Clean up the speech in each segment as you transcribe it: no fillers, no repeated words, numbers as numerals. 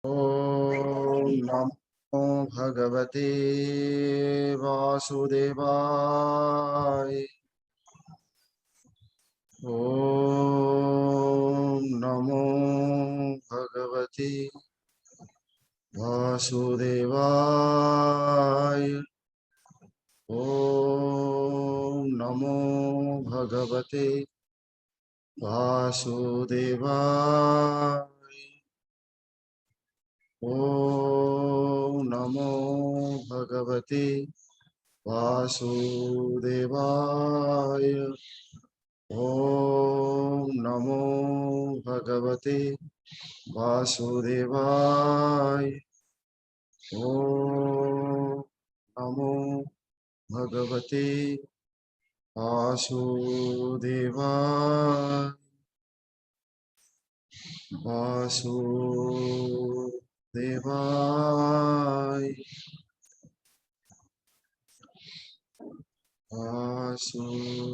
ओम नमो भगवते वासुदेवाय। ओम नमो भगवते वासुदेवाय। ओम नमो भगवते वासुदेवाय। ओम नमो भगवते वासुदेवाय। ओम नमो भगवते वासुदेवाय। ओम नमो भगवते वासुदेवाय। वासुदेवाय वासुदेवाय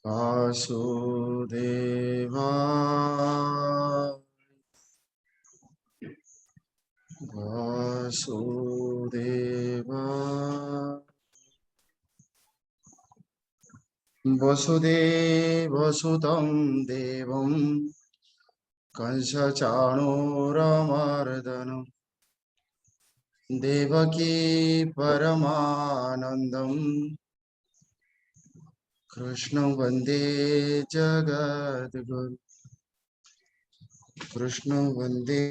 वासुदेवाय वासुदेवाय। वसुदेवसुतं देवं कंसचाणूरमर्दनं देवकी परमानन्दं कृष्णं वन्दे जगद्गुरुं। कृष्णं वन्दे।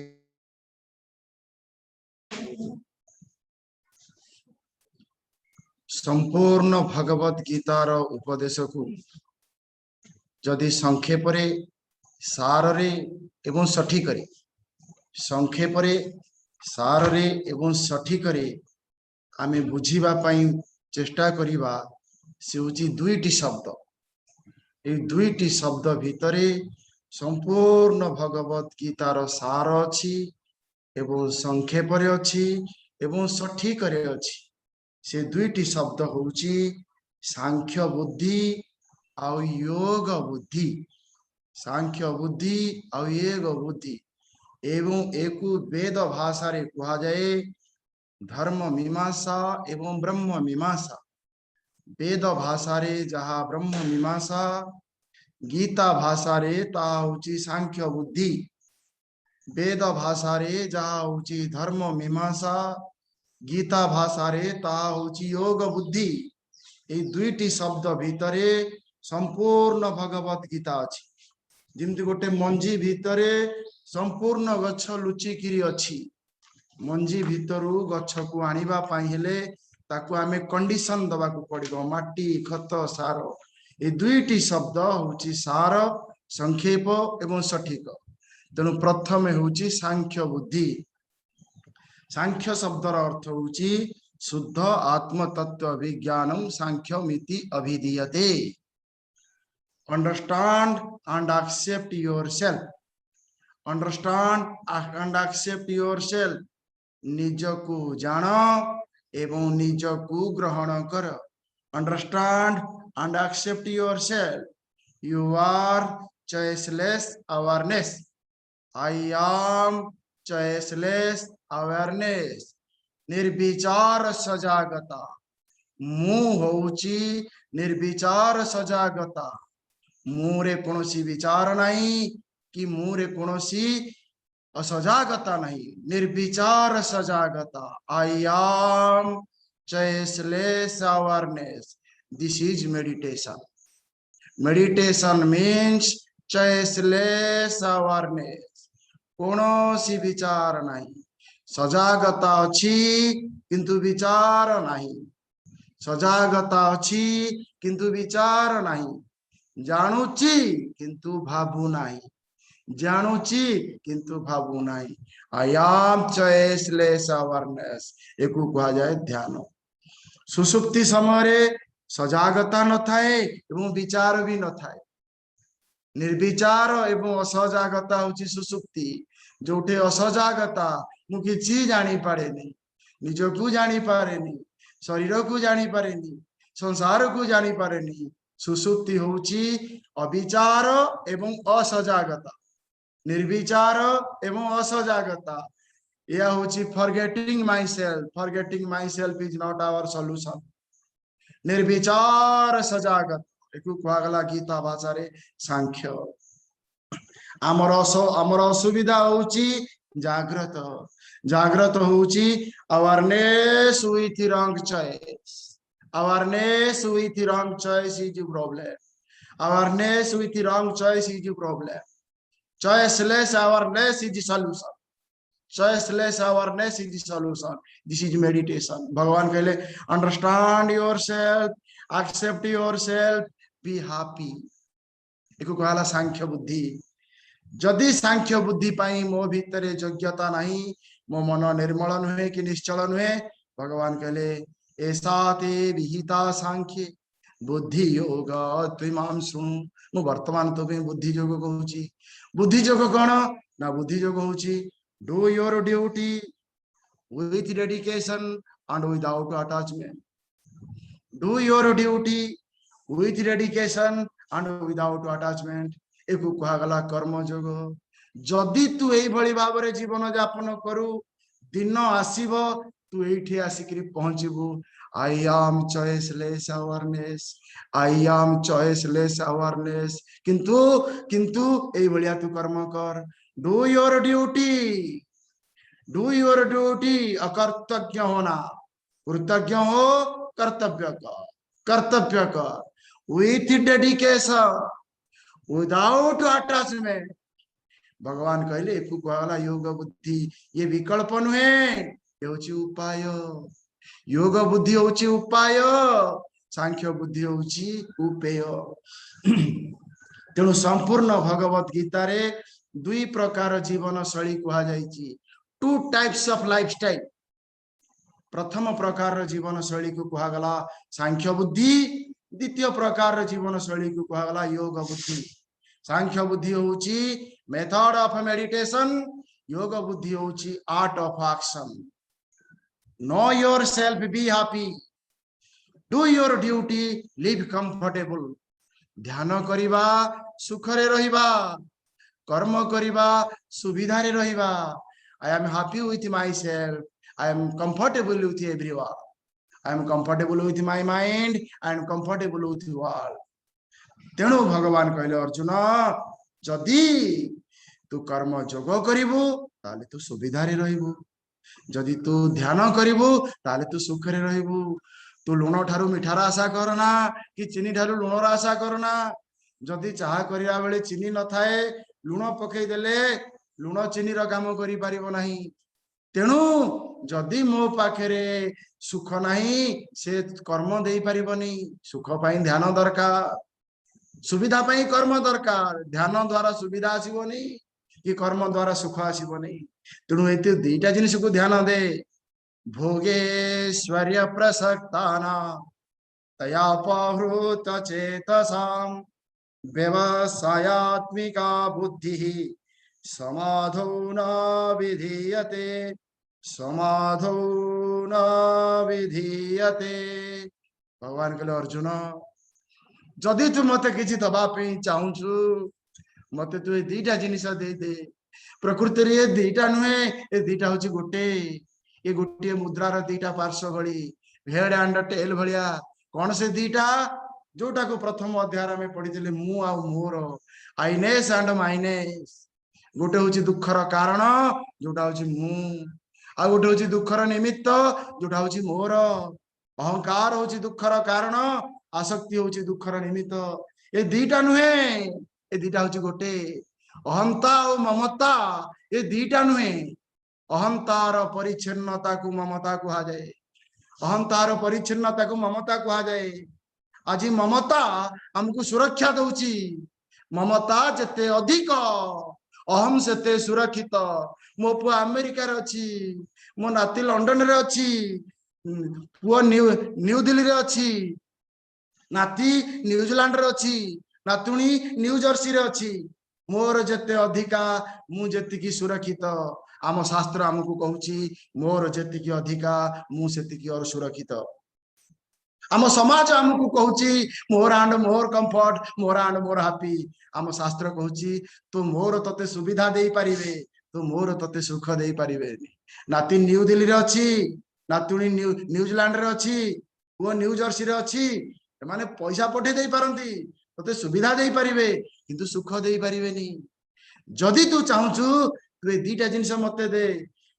संपूर्ण भगवत गीतार उपदेश को जदि संक्षेपरे सारे एवं सठिकरे संक्षेपरे सारे एवं सठिकरे आमे बुझीबा पाई चेष्टा करिबा से होची दुईटी शब्द। ए दुईटी शब्द भितरे संपूर्ण भगवत गीतार सार अछि एवं संक्षेपरे अछि एवं सठिकरे अछि। से दुईटी शब्द होची सांख्य बुद्धि आउ योग बुद्धि। सांख्य बुद्धि आउ योग बुद्धि एवं एकु वेद भाषा रे कहा जाए धर्म मीमांसा एवं ब्रह्म मीमांसा। वेद भाषा रे जहा ब्रह्म मीमांसा, गीता भाषा रे ताहा होची सांख्य बुद्धि। वेद भाषा रे जहा होची धर्म मीमांसा, गीता भाषा रे ताहा होची योग बुद्धि। ए दुईटी शब्द भितरे संपूर्ण भगवत गीता अछि। जिमती गोटे मंजी भितरे संपूर्ण गच्छ लुचिकिरी अछि। मंजी भितरु गच्छ को आनिबा पाई हेले ताकू आमे कंडीशन दबा को पड़िबो, माटी खत सार। ए दुईटी शब्द होची सार, संक्षेप एवं सठिक। तेणु प्रथम होची सांख्य बुद्धि। सांख्य शब्दर अर्थ होची शुद्ध आत्म तत्व विज्ञानम सांख्यमिति अभिधीयते। Understand and accept yourself. Understand and accept yourself. निजको जान एवं निजको ग्रहण कर। Understand and accept yourself. You are choiceless awareness. I am choiceless awareness. निर्विचार सजागता। मु होउची निर्विचार सजागता। मुरे कोनोसी विचार नहीं कि मुरे कोनोसी असजागता नहीं, निर्विचार सजागता। I am choiceless awareness. This is meditation. Meditation means choiceless awareness. कोनोसी विचार नहीं, सजागता अछि किंतु विचार नहीं। सजागता अछि किंतु विचार नहीं। जानुची किंतु भाबू नहीं। जानुची किंतु भाबू नहीं। I am choiceless awareness. एकु कहा जाए ध्यान। सुसुप्ति समय सजागता न थाए एवं विचार भी न थाए। निर्विचार एवं असजागता होची सुसुप्ति। जोठे असजागता मु किछि जानी पारेनी, निजकु जानी पारेनी, शरीर को जानी पारेनी, संसार को जानी पारेनी, सुसुप्ति होउची अविचार एवं असजागता, निर्विचार एवं असजागता। यह होची forgetting myself is not our solution. निर्विचार सजागत एकु कुआगला गीता भाषा सांख्य। आमर असुविधा होची जागृत, जागृत होची awareness with wrong choice. Awareness with wrong choice is problem. Awareness with wrong choice is problem. Choiceless awareness is solution. Choiceless awareness is the solution. This is meditation. भगवान कहले understand yourself, accept yourself, be happy. एको कहला सांख्य बुद्धि। जदि सांख्य बुद्धि पाई मो भीतर योग्यता नहीं, मो मन निर्मल नुहे कि निश्चल नुहे, भगवान कहले ऐसा ते विहिता सांख्य बुद्धि योग त्विमां शृणु। मु वर्तमान तो बुद्धि योग कहूची। बुद्धि योग कौन ना? बुद्धि योग होची do your duty with dedication and without attachment. Do your duty with dedication and without attachment. एको कहगला कर्म योग। जदि तू एई भली भाबरे जीवन यापन करू, दिन आसीबो तू एठी आसिकरी पहुंचबू। I am choiceless awareness, I am choiceless awareness। किंतु किंतु एई भलिया तू कर्म कर। Do your duty, do your duty। अकर्तज्ञ होना, कृतज्ञ हो, कर्तव्य कर, कर्तव्य कर with dedication, without attachment। भगवान कहले एको कहला योग बुद्धि ये विकल्प नुहे, ये होची उपाय। योग बुद्धि होची उपाय, सांख्य बुद्धि होची उपेय। तेणु संपूर्ण भगवत गीता रे दुई प्रकार जीवन शैली कहा जाइछि। Two types of lifestyle. प्रथम प्रकार जीवन शैली को कहा गला सांख्य बुद्धि, द्वितीय प्रकार जीवन शैली को कहा गला योग बुद्धि। सांख्य बुद्धि होची मेथड ऑफ मेडिटेशन, योग बुद्धि होची art of action. No yourself, be happy, do your duty, live comfortable. ध्यान करिबा, सुखरे रहिबा, कर्म करिबा, सुविधा रे रहिबा। I am happy with myself, I am comfortable with everyone, I am comfortable with my mind, I am comfortable with the world। तेणु भगवान कहले अर्जुन जदि तू कर्म जोग करिबु ताले तू सुविधा रे रहिबु, जदि तू ध्यान करिबु ताले तू सुख रे रहिबु। तू लुण ठारू मिठार आशा करना कि चीनी ठारू लुणर आशा करना। जदि चाह करिया बेले चीनी न थाए, लुण पकई देले लुण चीनी रो काम करि परिबो नाही। तेणु जदि मो पाखरे सुख नाही, से कर्म देई परिबोनी। सुख पाई ध्यान दरकार, सुविधा पाई कर्म दरकार। ध्यान द्वारा सुविधा आसीबोनी कि कर्म द्वारा सुख आसीबोनी। तेणु एते दुईटा जिनिस को ध्यान दे। भोगेश्वर्य प्रसक्ताना तयापहृत चेतसां व्यवसायात्मिका बुद्धि समाधौ न विधीयते, समाधौ न विधीयते। भगवान कहले अर्जुन जदि तू मते किछि दबा पे चाहूछु, मते तू ए दुईटा जिनिस दे दे। प्रकृति रे दुईटा नुहे, ए दुईटा होची गोटे। ये गोटे मुद्रार दुईटा पार्श्व भली, हेड एंड टेल भलिया। कौन से दुईटा? जोटा को प्रथम अध्याय में पढ़ी मु आ मोर, आईनेस एंड माइनेस। गोटे होची दुखर कारण, जोटा होची मु, आ गोटे होची दुखर निमित्त, जोटा होची मोर। अहंकार होची दुखर कारण, आसक्ति होची दुखर निमित्त। ये दुईटा नुहे, ये दुईटा होची गोटे। अहंता और ममता ये दुईटा नुहे। अहंतार परिच्छिन्नता को ममता कहा जाए, अहंतार परिच्छिन्नता को ममता कहा जाए। आज ममता हमको सुरक्षा दउची। ममता जते अधिक, अहम सेते सुरक्षित। मो पुआ अमेरिका रे अछि, मो नाती लंडन रे अछि, पुआ न्यू दिल्ली रे अछि, नाती न्यूजीलैंड रे अछि, नातुणी न्यू जर्सी रे अछि। मोर जते अधिका मु जति सुरक्षित। आम शास्त्र आमको कहूची मोर जेतिकी अधिका मु सेतिकी और सुरक्षित। आम समाज आमको कहूँ more and more comfort more and more happy आम शास्त्र कहूँ तू मोर तते सुविधा दे पारे तू मोर तते सुख दे पारे नाती न्यू दिल्ली रे अच्छी नातुणी न्यूजीलैंड रे अच्छी वो न्यू जर्सी रे अच्छी माने पैसा पठे दे पारंती तते सुविधा दे पारे किंतु सुख दे पारे जदि तू चाहूचु तू ए दीटा जिनस मते दे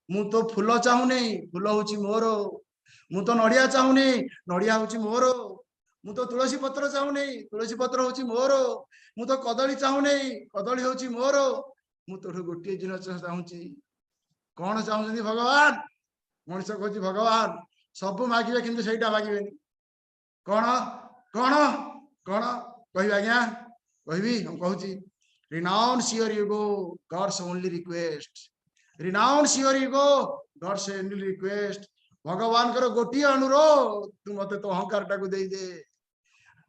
मु तो फूल चाहूनी फूल हूँ मोर मु तो नड़िया चाहूनी नड़िया हूँ मोर मु तो तुलसी पत्र चाहूनी तुलसी पत्र हूँ मोर मु तो कदली चाहूनी कदली हूँ मोर मु तो गोटे जिनस चाहूँगी कौन चाहूँ भगवान मनीष कहूँ भगवान सब मागे कि मागे कौन कौन कौन कह आज्ञा कहि कहूँ renounce your ego God's only request renounce your ego God's only request भगवान करो गोटी अनुरोध तू मते तो अहंकार टाकू दे दे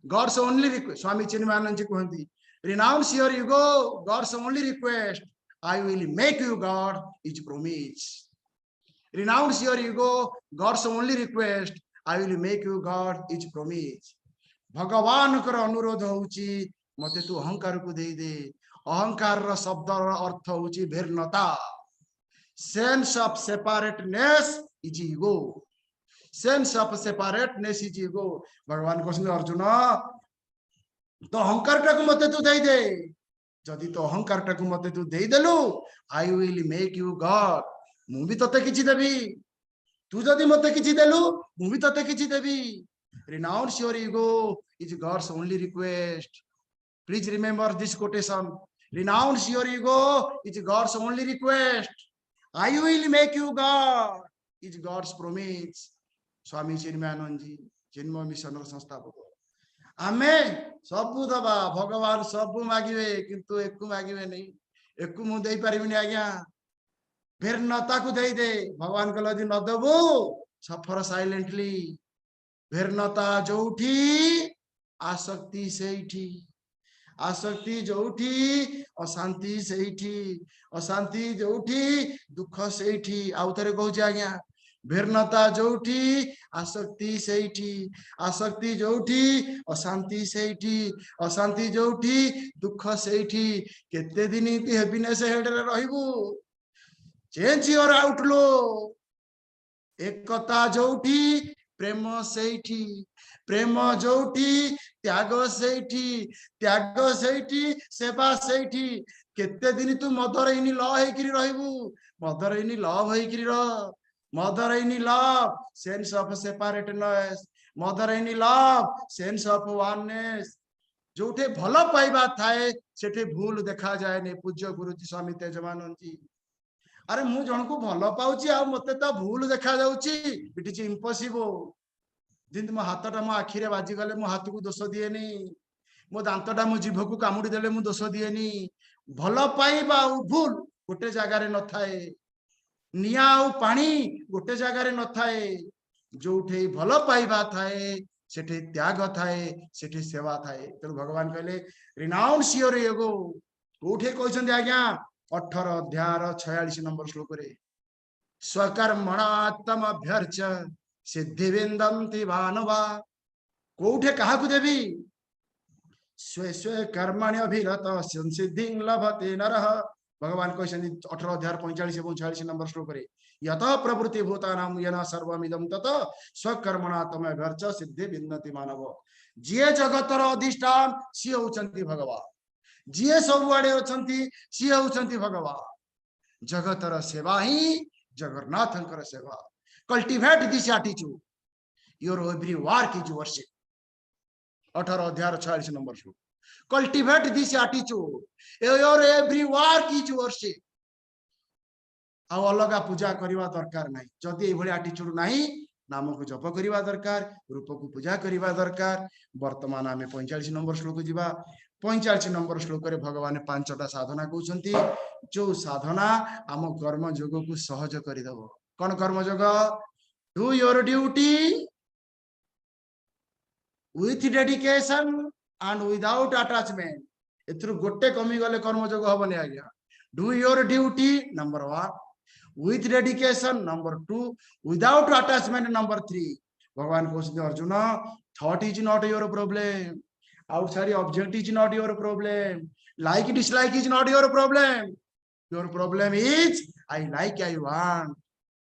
God's only request स्वामी चिन्मयानंद जी कहती renounce your ego God's only request I will make you God is promise renounce your ego God's only request I will make you God is promise भगवान करो अनुरोध होउची मते तू अहंकार को दे दे अहंकार शब्द अर्थ हूँ भिन्नता sense of separateness is ego sense of separateness is ego भगवान कहते अर्जुन तो अहंकार टाक मते तू दे दे जदि तो अहंकार टाक मते तू दे देलु I will make you God मु भी तते किछि देबी तू जदि मते किछि देलु मु भी तते किछि देबी renounce your ego is God's only request please remember this quotation renounce your ego is God's only request I will make you God is God's promise Swami Chinmayananda ji Chinmaya mission संस्थापक आमे सब दबा भगवान सब मागिवे किंतु एक मागिवे नहीं एक मु दे पारिबिनी आज्ञा भिन्नता को दे दे भगवान कहले यदि न देबो सफर साइलेंटली भिन्नता जोठी आसक्ति सेठी आसक्ति जोठी अशांति सेठी अशांति जोठी दुख सेठी आउ थरे कहूँ आज्ञा भिन्नता जोठी आसक्ति सेठी आसक्ति जोठी अशांति सेठी अशांति जोठी दुख सेठी केते दिन इति हैप्पीनेस हेड रे रहबू चेंज योर आउटलुक एकता जोठी प्रेम सेठी प्रेम जोठी त्याग सेठी त्याग सेठी सेवा सेठी केते दिन तू मदर इन लव हेकरी रहबू मदर इन लव हेकरी रह mother in love sense of separateness mother in love sense of oneness जोठे भल पाइबा थाए सेठे भूल देखा जाए ने पूज्य गुरुजी स्वामी तेजमानंद जी अरे मु जन को भल पाउची आ मते तो भूल देखा जाउची इट इज इम्पॉसिबल जिंद मो हाथटा मो आखि रे बाजी गले मो हाथ को दोष दिएनी मो दांतटा मो जीभ को कामुड़ी देले मु दोष दिएनी भल पाइबा आ भूल गोटे जगह रे न थाए निया आ पानी गोटे जगह रे न थाए जोठे भल पाइबा थाए सेठे त्याग थाए सेठे सेवा थाए तेणु भगवान कहले रिनाउंस योर ईगो कोठे कहछन आज्ञा 18 अध्याय 46 नंबर श्लोक रे स्वकर्मणात्म अभ्यर्च सिद्धि विंदन्ति मानवा कोठे कहा को देवी स्वे स्वे कर्मणि अभिरत संसिद्धि लभते नरः भगवान कहछन 18 अध्याय 45 एवं 46 नंबर श्लोक रे यत प्रवृत्ति भूतानां येन सर्वमिदं तत स्वकर्मणात्म अभ्यर्च सिद्धि विंदन्ति मानव जे जगतर अधिष्ठान सी होचंती भगवान जी सब आड़े अछंती सी होचंती भगवान जगतर सेवा ही जगन्नाथंकर सेवा cultivate this attitude your every work is worship 18 अध्याय 46 नंबर श्लोक cultivate this attitude your every work is worship आ अलगा पूजा करवा दरकार नहीं जदि एभली एटीट्यूड नहीं नाम को जप करवा दरकार रूप को पूजा करवा दरकार वर्तमान आम 45 नंबर श्लोक जीवा 45 नंबर श्लोक रे भगवान 5टा साधना कहउछंती जो साधना आम कर्म योग को सहज करदेव कौन कर्म योग do your duty with dedication and without attachment एथुर गोटे कमी गले कर्म योग हबनी आज्ञा do your duty number 1 with dedication number 2 without attachment number 3 भगवान कहते Arjun thought is not your problem, outside object is not your problem, like dislike is not your problem, your problem is I like I want,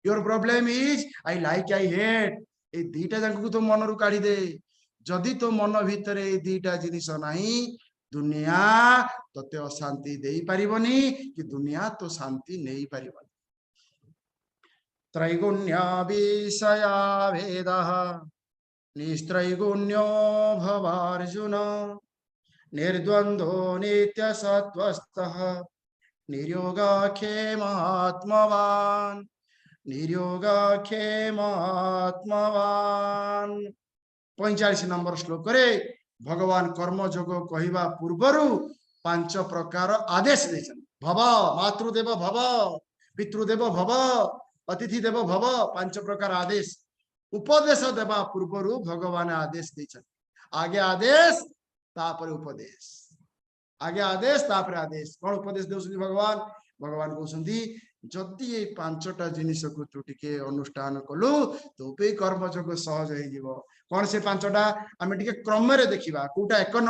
your problem is I like I hate. ए दीटा जाक को तो मन रु काढी दे, जदि तो मन भितर ए दीटा जिनिस नहीं दुनिया तते अशांति दे पारिबनी कि दुनिया तो शांति नहीं पारिबनी। त्रैगुण्य विषया भेदः निस्त्रैगुण्यो भवार्जुन, निर्द्वन्द्वो नित्य सत्वस्थः निर्योगाख्येमात्मवान्, निर्योगाख्येमात्मवान्। 45 नंबर श्लोक रे भगवान कर्म जोग कहवा पूर्वरु 5 प्रकार आदेश देछन। भव मातृदेव भव, पितृदेव भव, अतिथि देव भव, 5 प्रकार आदेश उपदेश देवा पूर्वरु भगवान आदेश देछन। आगे आदेश तापर उपदेश, आगे आदेश तापर आदेश। कौन उपदेश देउछन भगवान? भगवान कहउछन्ती जदि ए 5टा जिनिस को तू टिके अनुष्ठान कलु तो पे कर्म जोग सहज हे जीवो। कौन से 5टा आमे टिके क्रम रे देखिबा। कोटा 1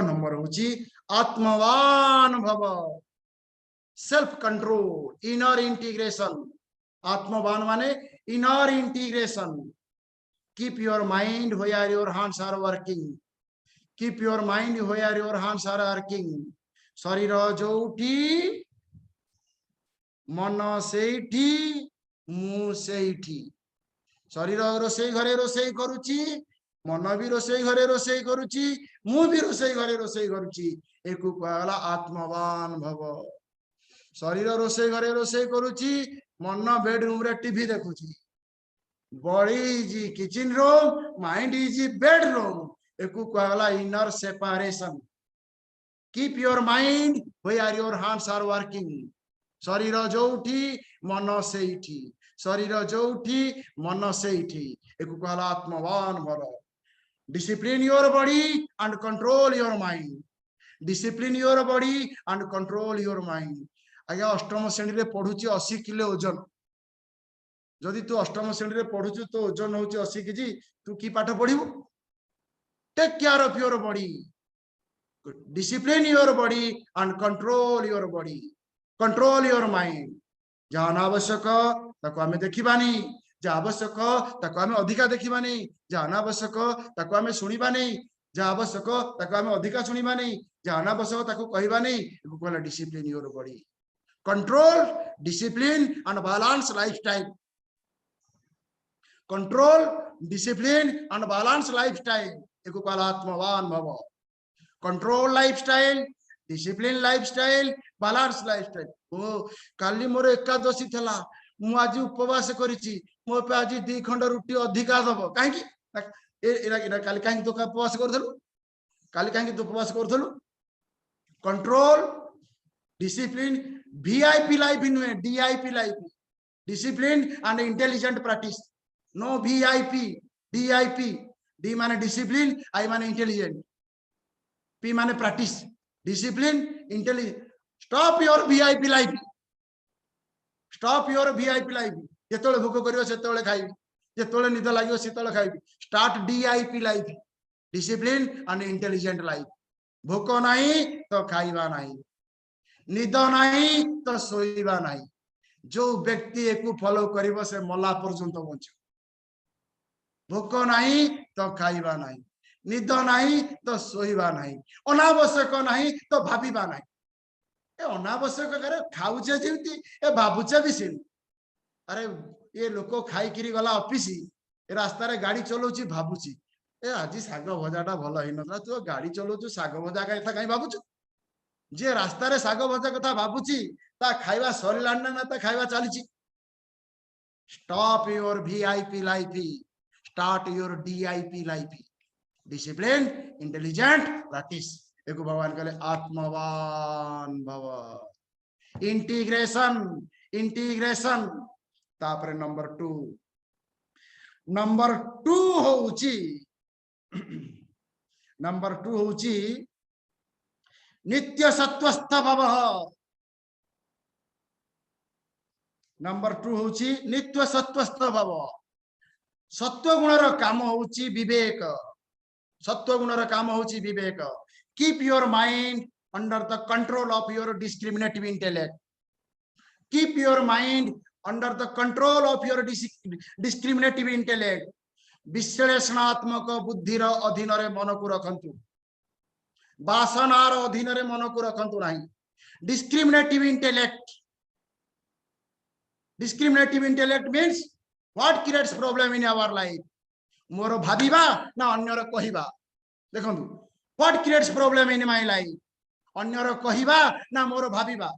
नंबर होची आत्मवान भव, सेल्फ कंट्रोल, इनर इंटीग्रेशन। आत्मवान माने inner integration. Keep your mind where your hands are working, keep your mind where your hands are working. शरीर जोठी मन सेठी मु सेठी। शरीर रोसई घरे रोसई करुची, मन भी रोसई घरे रोसई करुची, मु भी रोसई घरे रोसई करुची। एकु कहला आत्मवान भव। शरीर रोसई घरे रोसई करुची, मन बेडरूम रे टीवी देखुची। Body is kitchen room, mind is bedroom. एकु कहला inner separation. Keep your mind where your hands are working. शरीर जोठी मन सेठी, शरीर जोठी मन सेठी। एकु कहला आत्मवान भव। Discipline your body and control your mind, discipline your body and control your mind. आज्ञा अष्टम श्रेणी रे पढुची 80 किलो ओजन। जदि तू अष्टम श्रेणी रे पढुछु तो ओजन होची 80 केजी, तू की पाठ पढिबु? Take care of your body, discipline your body and control your body, control your mind. जहाँ अनावश्यक ताको आमे देखिबानी, जहाँ आवश्यक ताको आमे अधिका देखिबानी, जहाँ अनावश्यक ताको आमे सुनिबानी, जहाँ आवश्यक ताको आमे अधिका सुनिबानी, जहाँ अनावश्यक ताको कहिबानी। एको कहला discipline your body, control, discipline and balance lifestyle. Control, discipline and balance lifestyle. एको कहला आत्मवान भव। Control lifestyle, discipline lifestyle, balance lifestyle. ओ काली मोर एकादशी थला, मु आज उपवास करिछि, मो पे आज 2 खंड रुटी अधिका दबो काहे कि एरा काली काहे तो उपवास करथलु, काली काहे तो उपवास करथलु। कंट्रोल, डिसिप्लिन, वीआईपी लाइफ नुहे DIP life. Discipline and intelligent practice, no VIP, DIP. D माने डिसिप्लिन, आई माने इंटेलिजेंट, पी माने practice. Discipline, intelligent. Stop your VIP life, stop your VIP life. जेतोले भूख करियो सेतोले खाइबी, जेतोले निद लागियो सेतोले खाइबी। Start DIP life, discipline and intelligent life. भूख नहीं तो खाइबा नहीं, निद नहीं तो सोइबा नहीं। जो व्यक्ति एकु फॉलो करिवो से मला पर्यंत बंचो। भूख नहीं तो खाइबा नहीं, निद नहीं तो सोइबा नहीं, अनावश्यक नहीं तो भाबिबा नहीं। ए अनावश्यक करे खाउचे जेमती ए भाबुचे भी सेम। अरे ये लोक खाई किरी गला ऑफिस, ए रास्ता रे गाड़ी चलोची भाबुची ए आज साग भजाटा भल हिन नथला, तू गाड़ी चलोचु साग भजा कथा काई भाबुचु? जे रास्ता रे साग भजा कथा भाबुची ता खाइबा सरिलान ना ता खाइबा चालीची। Stop your VIP life, start your DIP life. Discipline, intelligent, practice. एको भगवान कहले आत्मवान भव। Integration, integration. तापर नंबर 2, नंबर 2 होउची, नंबर 2 होउची नित्य सत्वस्थ भव। नंबर 2 होउची नित्य सत्वस्थ भव। सत्व गुणर काम होची विवेक सत्व गुणर काम होची विवेक keep your mind under the control of your discriminative intellect keep your mind under the control of your discriminative intellect विश्लेषणात्मक बुद्धिर अधीन रे मन को रखंतु वासनार अधीन रे मन को रखंतु नाही discriminative intellect means what creates problem in our life मोर भाबिबा ना अन्यर कहिबा देखंतु what creates problem in my life अन्यर कहिबा ना मोर भाबिबा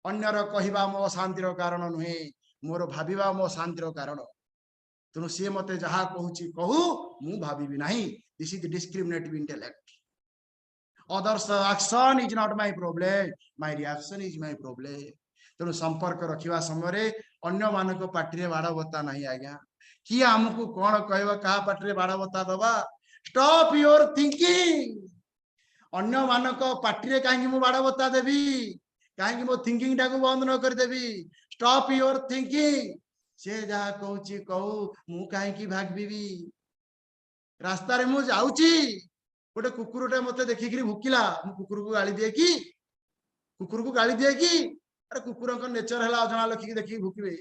अन्यर कहिबा मो शांतिर कारण नुहे मोर भाबिबा मो शांतिर कारण तेणु सी मते जहा कहूची कहू मु भाबिबी नाही this is discriminative intellect others action is not my problem my reaction is my problem तेणु संपर्क रखिवा समय अन्य मानक पार्टी बाड़ बता नहीं आज्ञा किए आमको कौन कह क्या पार्टी बाड़ बता दबा स्टॉप योर थिंकिंग अन्य मानक पार्टी कहीं बाड़ बता देवी कहीं मो थिंकिंग टाक बंद न करदेवी स्टॉप योर थिंकिंग से जहाँ कहूँ कहू मु कहीं भागबी रास्तार मु जाऊँगी गोटे कुकुरटे मत देखिक भुकिला कुकुर को गाली दिए कि कुकुर को गाली दिए कि अरे कुकुर नेचर है अजना लखिक देखिक भुकबे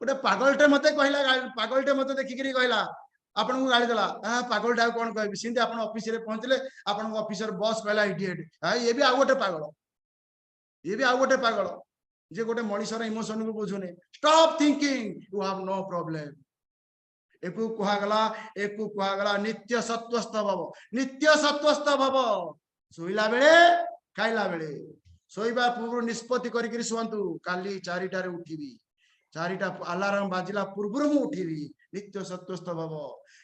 गोटे पागलटे मत कहला पागलटे मत देखिक कहला आपन को गाली देला पागलटा कौन कह सीधे आप ऑफिस पहुंचले आप ऑफिसर बॉस कहला इडियट ये भी आउ गोटे पागल ये भी आउ गोटे पागल जे गोटे मनुष्यर इमोशन को बुझुने stop thinking you have no problem एकु कुहागला नित्य सत्वस्थ भव सोइला बेले खाइला बेले सोइबा पूर्व निष्पत्ति करिकरी सुवंतु काली 4टारे उठिबी 4टा अलार्म बाजिला पूर्व मु उठिबी नित्य सत्वस्थ भव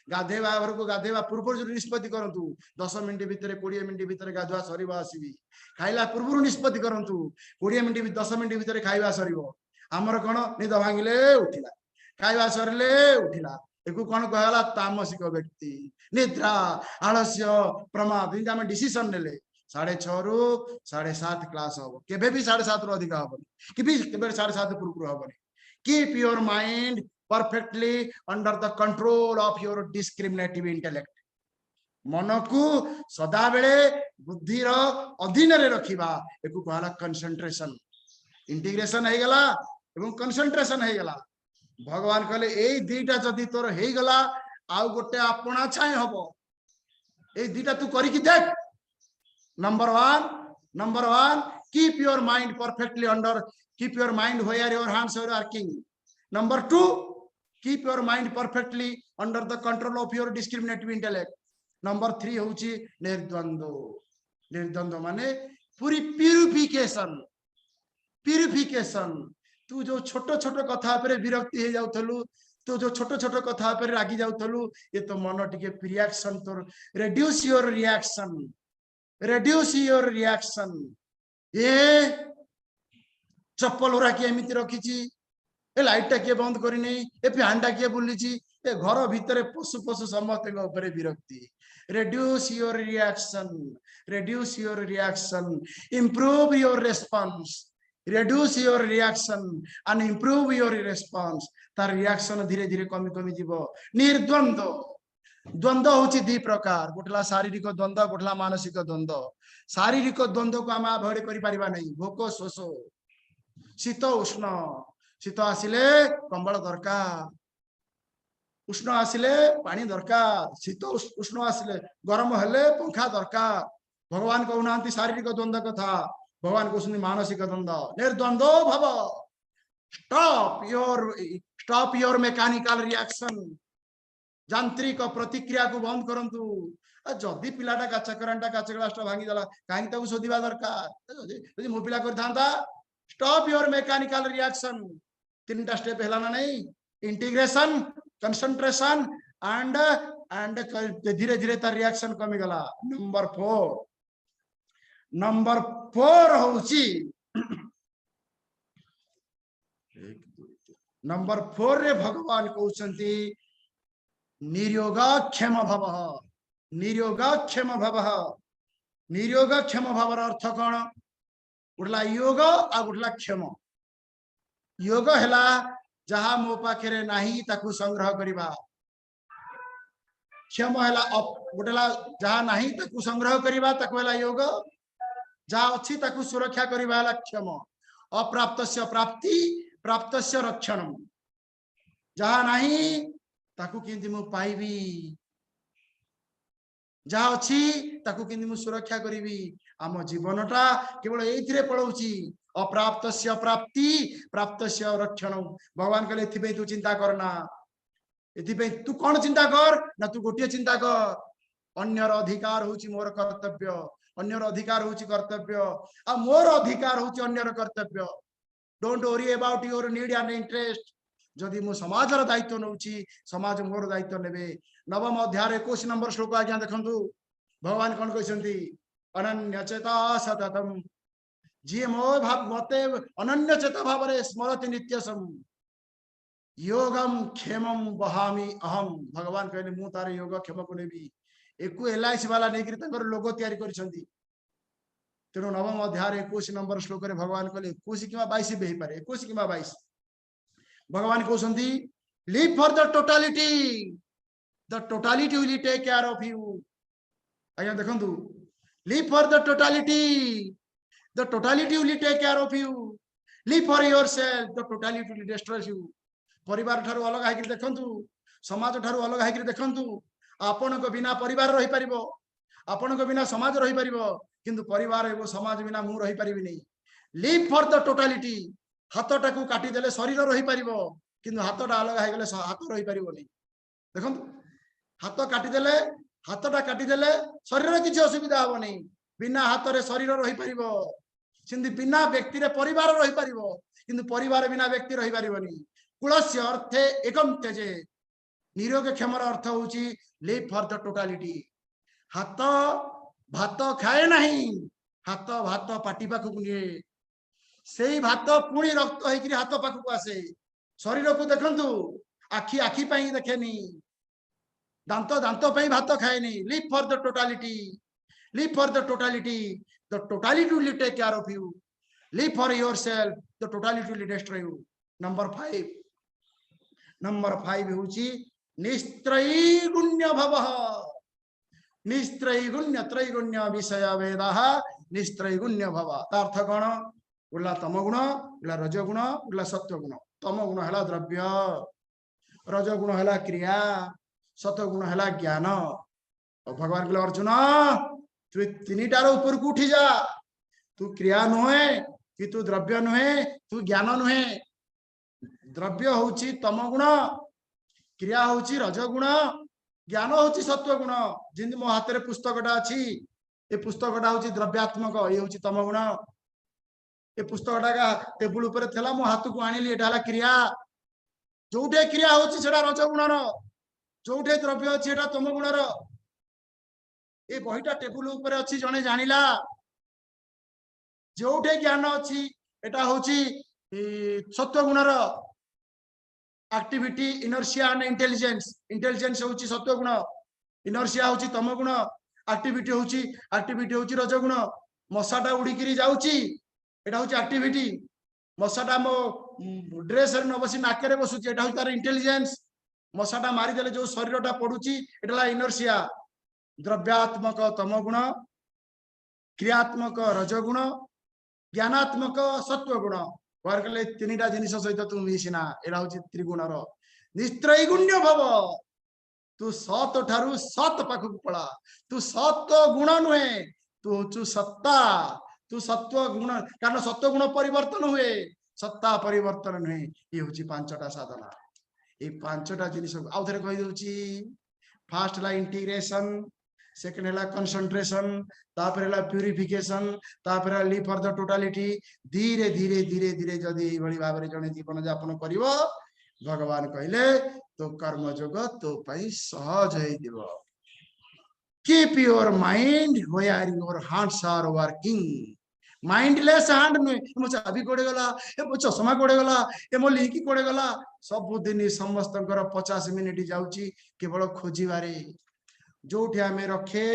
गाधेवा घर को गाधेवा पूर्व जो निष्पत्ति करंतु 10 मिनिट भितर 20 मिनिट भितर गाधुआ सरीबा आसीबी खाइला पूर्व निष्पत्ति करंतु 20 मिनिट 10 मिनिट भितर खाइबा सरीबो हमर कोन निद भांगिले उठिला खाइबा सरले उठिला एकु कौन कहला तामसिक व्यक्ति निद्रा आलस्य प्रमाद इनका हम डिसीजन नेले 6:30 रु 7:30 क्लास हम केबे भी 7:30 रु अधिक हबनी केबे 7:30 पूर्व हबनी keep your mind perfectly under the control of your discriminative intellect मन को सदा बेले बुद्धिर अधीन रे रखिबा एकु कहला कंसंट्रेशन इंटीग्रेशन हे गला एवं कंसंट्रेशन हे गला भगवान कहले ए दीटा जदि तोर हे गला आउ गोटे अपना छाए हबो ए दीटा तू करी कि देख number 1 keep your mind perfectly under keep your mind where your hands are working number 2 keep your mind perfectly under the control of your discriminative intellect number 3 होची निर्द्वंद्व माने पूरी प्यूरिफिकेशन तू जो छोट छोट कथा पर विरक्ति हो जाऊलु तू जो छोट छोट कथा पर रागी जाऊलु ये तो मन टिके रिएक्शन तो रेड्यूस योर रिएक्शन ये चप्पल उरा किए एमती रखी ए लाइट टा किए बंद करनी ए फैन टा किए बुली ए घर भितर पशु पशु समस्त विरक्ति reduce your reaction improve your response reduce your reaction and improve your response तार रिएक्शन धीरे धीरे कमी कमी जीवो निर्द्वंद्व द्वंद्व होची दी प्रकार गोटला शारीरिक द्वंद्व गोटला मानसिक द्वंद्व शारीरिक द्वंद्व को हम अवॉइड करि परिबा नहीं भोक शोष शीत उष्ण शीत आसिले कंबल दरकार उष्ण आसिले पानी दरकार शीत उष्ण आसिले गरम हेले पंखा दरकार भगवान कहउनांती शारीरिक द्वंद्व कथा भगवान को मानसिक द्वंद्व निर्द्वंद्व भव स्टॉप योर मैकेनिकल रिएक्शन यांत्रिक प्रतिक्रिया को बंद करंतु जदि पिलाटा काच ग्लास भांगी देला कहीं ताकू शोधिबा दरकार जदि मो पिला करथांता स्टॉप योर मैकेनिकल रिएक्शन 3टा स्टेप हैला ना नहीं इंटीग्रेशन कंसंट्रेशन एंड धीरे धीरे तार रिएक्शन कमी गला नंबर 4 होची नंबर 4 रे भगवान कहउचंती निरोगक्षम भव अर्थ कौन गुटला योग आ गुटला क्षम योग हैला जहा मो पाखे नाही ताकू संग्रह करिबा क्षम है गोटे जहाँ नहीं ताकू संग्रह करवा ताकू है योग जहाँ अच्छी ताकू सुरक्षा करवा है क्षम अप्राप्त प्राप्ति प्राप्त रक्षण जहाँ नहीं ताकू केंती मु पाइबी जहाँ अच्छी ताकू केंती मु सुरक्षा करी आम जीवनटा केवल ये पड़ौची अप्राप्त प्राप्ति प्राप्त रक्षण भगवान कहले तू चिंता करना तू कौन चिंता कर ना तू गोटे चिंता कर अन्यर अधिकार होची मोर कर्तव्य अन्यर अधिकार होची कर्तव्य आ मोर अधिकार होची अन्यर कर्तव्य don't worry about your need and interest जदि मु समाजर दायित्व नौची समाज मोर दायित्व नेबे नवम अध्याय 21 नंबर श्लोक आज्ञा देखंतु भगवान कौन कहते अनन्य चेता सततम जी मो भाव मते अनन्य चेता भाव स्मरति नित्यसम योगम क्षेमम बहामी अहम भगवान कहले मु तार योग क्षेम को नेबी एकु एलआईसी वाला नहीं लोगो तैयारी करिसंती तेणु नवम अध्याय 21 नंबर श्लोक रे भगवान कहले 21 किबा 22 भी पारे 21 किबा 22 भगवान कहउसंती live for the totality will take care of you आज्ञा देखंतु live for the totality will take care of you live for yourself the totality will destroy you परिवार ठारू अलग है देखंतु समाज ठारू अलग है देखंतु आपण को बिना परिवार रही परिबो आपण को बिना समाज रही परिबो किंतु परिवार एवं समाज बिना मु रही परिबि नहीं लिव फॉर द टोटालिटी हाथटा को काटी देले शरीर रही परिबो किंतु हाथटा अलग है गले हाथ रही परिबो नहीं देखंतु हाथ काटी देले शरीर किसी असुविधा हो नहीं बिना हाथ रे शरीर रही परिबो सिंधी बिना व्यक्ति रे परिवार रही परिबो किंतु परिवार बिना व्यक्ति रही परिबोनी कुलस्य अर्थे एकम तेजे निरोग क्षमर अर्थ होची लिव फॉर द टोटालिटी हाथ भात खाए नहीं हाथ भात पाटी पाखक निए से भात पुणी रक्त होकर हाथ पाखक आसे शरीर को देखंतु आखि आखि पाई देखेनी दांत दांत पाई भात खाएनी live for the totality the totality will take care of you live for yourself the totality will destroy you number 5 होची निस्त्रैगुण्य भवः निस्त्रैगुण्य त्रैगुण्य विषय वेदाः निस्त्रैगुण्य भव अर्थ कौन उला तमगुण उला रजगुण उला सत्वगुण तमगुण है द्रव्य रजगुण है क्रिया सत्वगुण है ज्ञान और भगवान कहले अर्जुन तू तीनटार ऊपर को उठी जा तू क्रिया नुहे कि तू द्रव्य नुहे तू ज्ञान नुहे द्रव्य होची तमगुण क्रिया होची रजगुण ज्ञान होची सत्वगुण जिंद मो हाथ रे पुस्तकटा अछि ए पुस्तकटा होची द्रव्यात्मक ये होची तमगुण ए पुस्तकटा का टेबल ऊपर थला मो हाथ को आनिली एटा हला क्रिया जोठे क्रिया होची सेटा रजगुणर जोठे द्रव्य अछि एटा तमगुणर ए बहिटा टेबल ऊपर अछि जने जानिला जोठे ज्ञान अछि एटा होची सत्वगुणर एक्टिविटी इनर्शिया एंड इंटेलिजेंस होची सत्वगुण इनर्शिया होची तमगुण एक्टिविटी होची रजगुण मशाटा उड़ीकिरी जाउची एटा होची एक्टिविटी मशाटा मो ड्रेस रे न बसी नाके रे बसुची एटा होची तार इंटेलिजेंस मशाटा मारी देले जो शरीरटा पडुची एटा इनर्शिया द्रव्यात्मक तमगुण क्रियात्मक रजगुण ज्ञानात्मक सत्वगुण कहले तीनटा जिनिस सहित तू मिसिना एटा होची त्रिगुणर निस्त्रैगुण्य भव तू सत ठारू सत पाखक पड़ा तू सत गुण नुहे तू होचु सत्ता तू सत्व गुण कारण सत्व गुण परिवर्तन हुए सत्ता परिवर्तन नुहे ये होची पांचटा साधना ये पांचटा जिनिस आउ थरे कहि दोची फर्स्ट ला इंटीग्रेशन सेकंड है कंसंट्रेशन तापर है प्यूरिफिकेशन तापर है लिव फॉर द टोटालिटी धीरे धीरे धीरे धीरे जदि एभली भाव रे जने जीवन यापन करिवो भगवान कहले तो कर्म योग तो पई सहज होई दिबो keep your mind where your hearts are working mindless hand में मो चाबी कोड़े गला ए मो चश्मा कोड़े गला ए मो लिंकी कोड़े गला सब दिन समस्तकर 50 मिनिट जाउची केवल खोजिबारे जोठी आमे रखे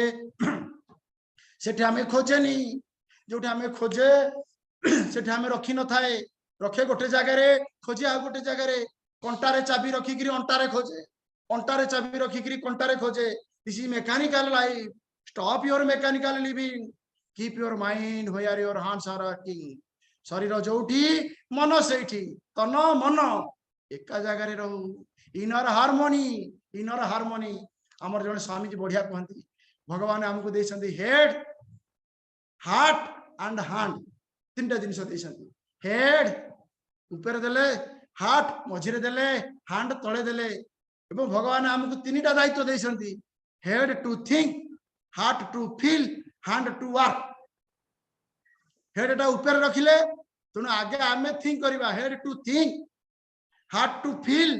सेठी आमे खोजेनी जोठी आमे खोजे सेठी आमे रखी न थाए रखे गोटे जगह रे खोजे आ गोटे जगह रे कंटारे चाबी रखी गिरी अंटारे खोजे अंटारे चाबी रखिकी कंटारे खोजे this is mechanical life stop your mechanical living keep your mind where your hands are working शरीर जोठी मन सेठी तन मन एका जगह रहू इनर हार्मोनी आमर जने स्वामी जी बढ़िया कहती भगवान आमको देछंती हेड हार्ट एंड हैंड तीनटा जिनिस देछंती हेड ऊपर देले हार्ट मझिरे देले हैंड तळे देले एवं भगवान आमको तीनटा दायित्व देछंती head to think heart to feel hand to work हेडटा ऊपर रखिले तेणु आगे आम थिंक करवा head to think heart to feel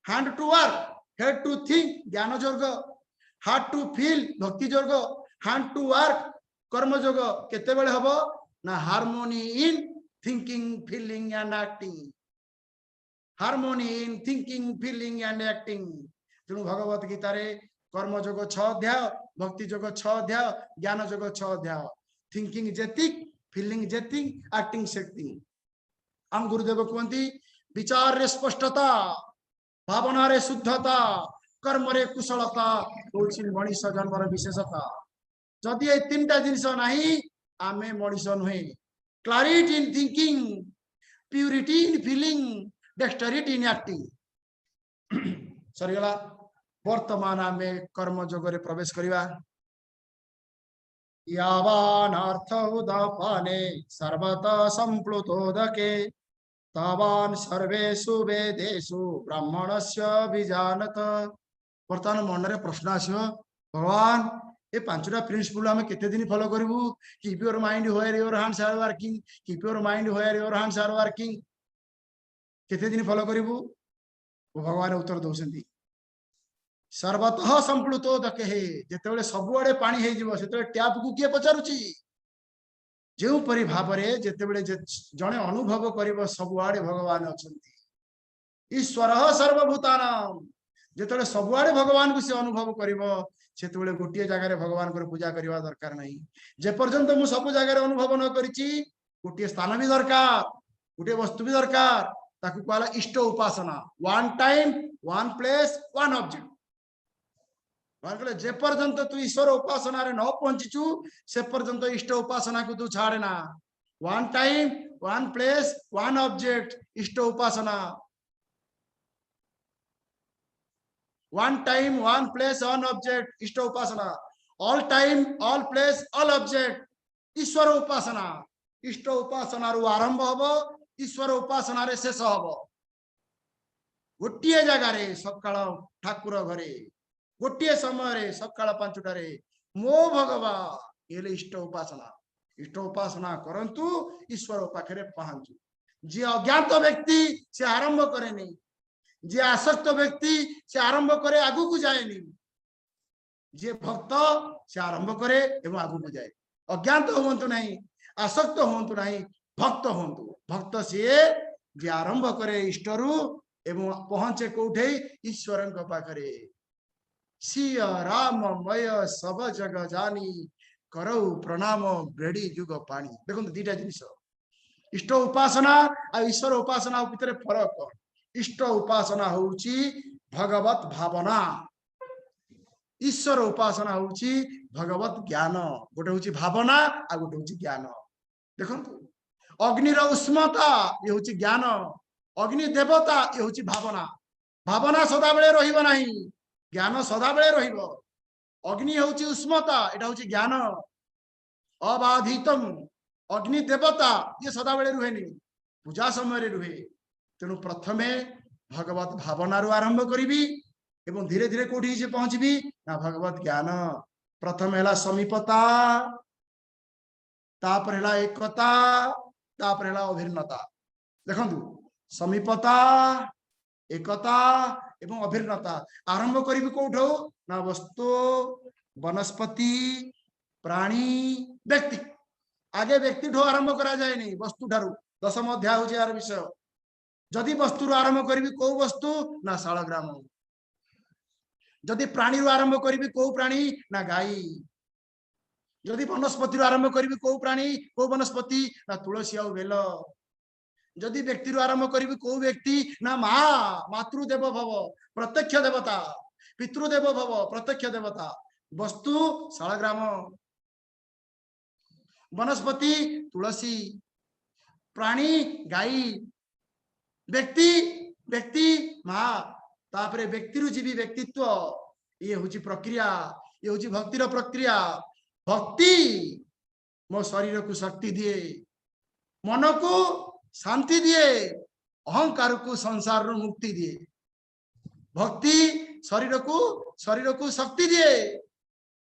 hand to work head to think ज्ञान जोग हार्ट टू फील भक्ति जोग हैंड टू वर्क कर्म जोग केते बेले हबो ना harmony in thinking feeling and acting harmony in thinking feeling and acting तेणु भगवत गीता रे कर्म जोग 6 अध्याय भक्ति जोग 6 अध्याय ज्ञान जोग 6 अध्याय थिंकिंग जेतिक फीलिंग जेतिक एक्टिंग शक्ति आम गुरुदेव कहती विचार रे स्पष्टता भावना रे शुद्धता कर्म रे कुशलता होछि मनीष जन्मर विशेषता जदि ए तीनटा जिनिस नाही आमे मनीष नुहे clarity in thinking purity in feeling dexterity in acting सरीगला वर्तमान आमे कर्म जोगरे प्रवेश करिवा यावान अर्थ उदापाने सर्वतः संप्लुतोदके तावान सर्वेषु वेदेषु ब्राह्मणस्य विजानत वर्तमान मन रे प्रश्न आसियो भगवान ए पांचटा प्रिंसिपल आमे केते दिन फॉलो करिवु keep your mind where your hands are working keep your mind where your hands are working केते दिन फॉलो करिवु भगवान उत्तर दउसंती सर्वतः संप्लुतोदके जेतेबेले सबुआडे पानी हे जिवो सेतेबेले टैप को किए पचारुची जो परि भाबरे जेतेबेले जणे अनुभव करिवो सबुआडे भगवान अछंती ईश्वर सर्वभूतानां जेतेबेले सबुआडे भगवान को से अनुभव करिवो सेतेबेले गोटिए जगह रे भगवान को पूजा करिवा दरकार नहीं जे पर्यंत मु सब जगह रे अनुभव न करिची गोटिए स्थान भी दरकार गोटिए वस्तु भी दरकार ताकू कहला इष्ट उपासना one time one place one object जे पर्यंत तू ईश्वर उपासना रे न पहुंचीचु से पर्यंत इष्ट उपासना को तू छाड़े ना one time one place one object इष्ट उपासना one time one place one object इष्ट उपासना all time all place all object ईश्वर उपासना इष्ट उपासना रु आरंभ हबो ईश्वर उपासना रे शेष हबो गोटिए जगह रे सकाळ ठाकुर घरे गोटे समय सकाळ 5टारे मो भगवान ये इष्ट उपासना करंतु ईश्वर पाखरे पहुंचु जे अज्ञात व्यक्ति से आरंभ करे नहीं जे आसक्त व्यक्ति से आरंभ करे आगु को जाए नहीं जे भक्त से आरंभ करे एवं आगु को जाए अज्ञात होंतु नहीं आसक्त होंतु नहीं भक्त होंतु भक्त से जे आरंभ करे इष्टरु एवं पहुंचे कोठे ईश्वर पाखरे सिया राममय सब जग जानी करौ प्रणाम ब्रेडी जुग पानी देखो दीटा जिनिस इष्ट उपासना आ ईश्वर उपासना भितर फरक इष्ट उपासना होउची भगवत भावना ईश्वर उपासना होउची भगवत ज्ञान गोटे होउची भावना आ गोटे होउची ज्ञान देखो अग्निर उष्मता ये होउची ज्ञान अग्नि देवता ये होउची भावना भावना सदा बेले रहिबो नाही ज्ञान सदा बेले रहिबो अग्नि होउची उष्मता एटा होउची ज्ञान अबाधितम अग्नि देवता ये सदा बेले रुहेनी पूजा समय रे रुहे तेणु प्रथमे भगवत भावना रु आरंभ करिवि एवं धीरे धीरे कोठी जे पहुंचबी ना भगवत ज्ञान प्रथम हैला समीपता तापर हैला एकता तापर हैला अभिन्नता देखंतु समीपता एकता एवं अभिन्नता आरंभ करिवि कोठो ना वस्तु वनस्पति प्राणी व्यक्ति आगे व्यक्ति ठो आरंभ करा जाए नहीं वस्तु ठारू दशम अध्याय हो यार विषय जदि वस्तु आरंभ करिवि को वस्तु ना शालग्राम जदि प्राणी रु आरंभ करिवि को प्राणी ना गाई जदि वनस्पति रु आरंभ करिवि को प्राणी को वनस्पति ना तुलसी आ बेल जदि व्यक्ति रु आरंभ करिवि को व्यक्ति ना माँ मातृदेव भव प्रत्यक्ष देवता पितृदेव भव प्रत्यक्ष देवता, वस्तु शालग्राम, वनस्पति तुलसी, प्राणी गाई, व्यक्ति व्यक्ति माँ, तापरे व्यक्ति जीवी व्यक्तित्व, ये हूँ प्रक्रिया, ये हूँ भक्तिर प्रक्रिया। भक्ति मो शरीर को शक्ति दिए, मन को शांति दिए, अहंकार को संसार मुक्ति दिए। भक्ति शरीर को शक्ति दिए,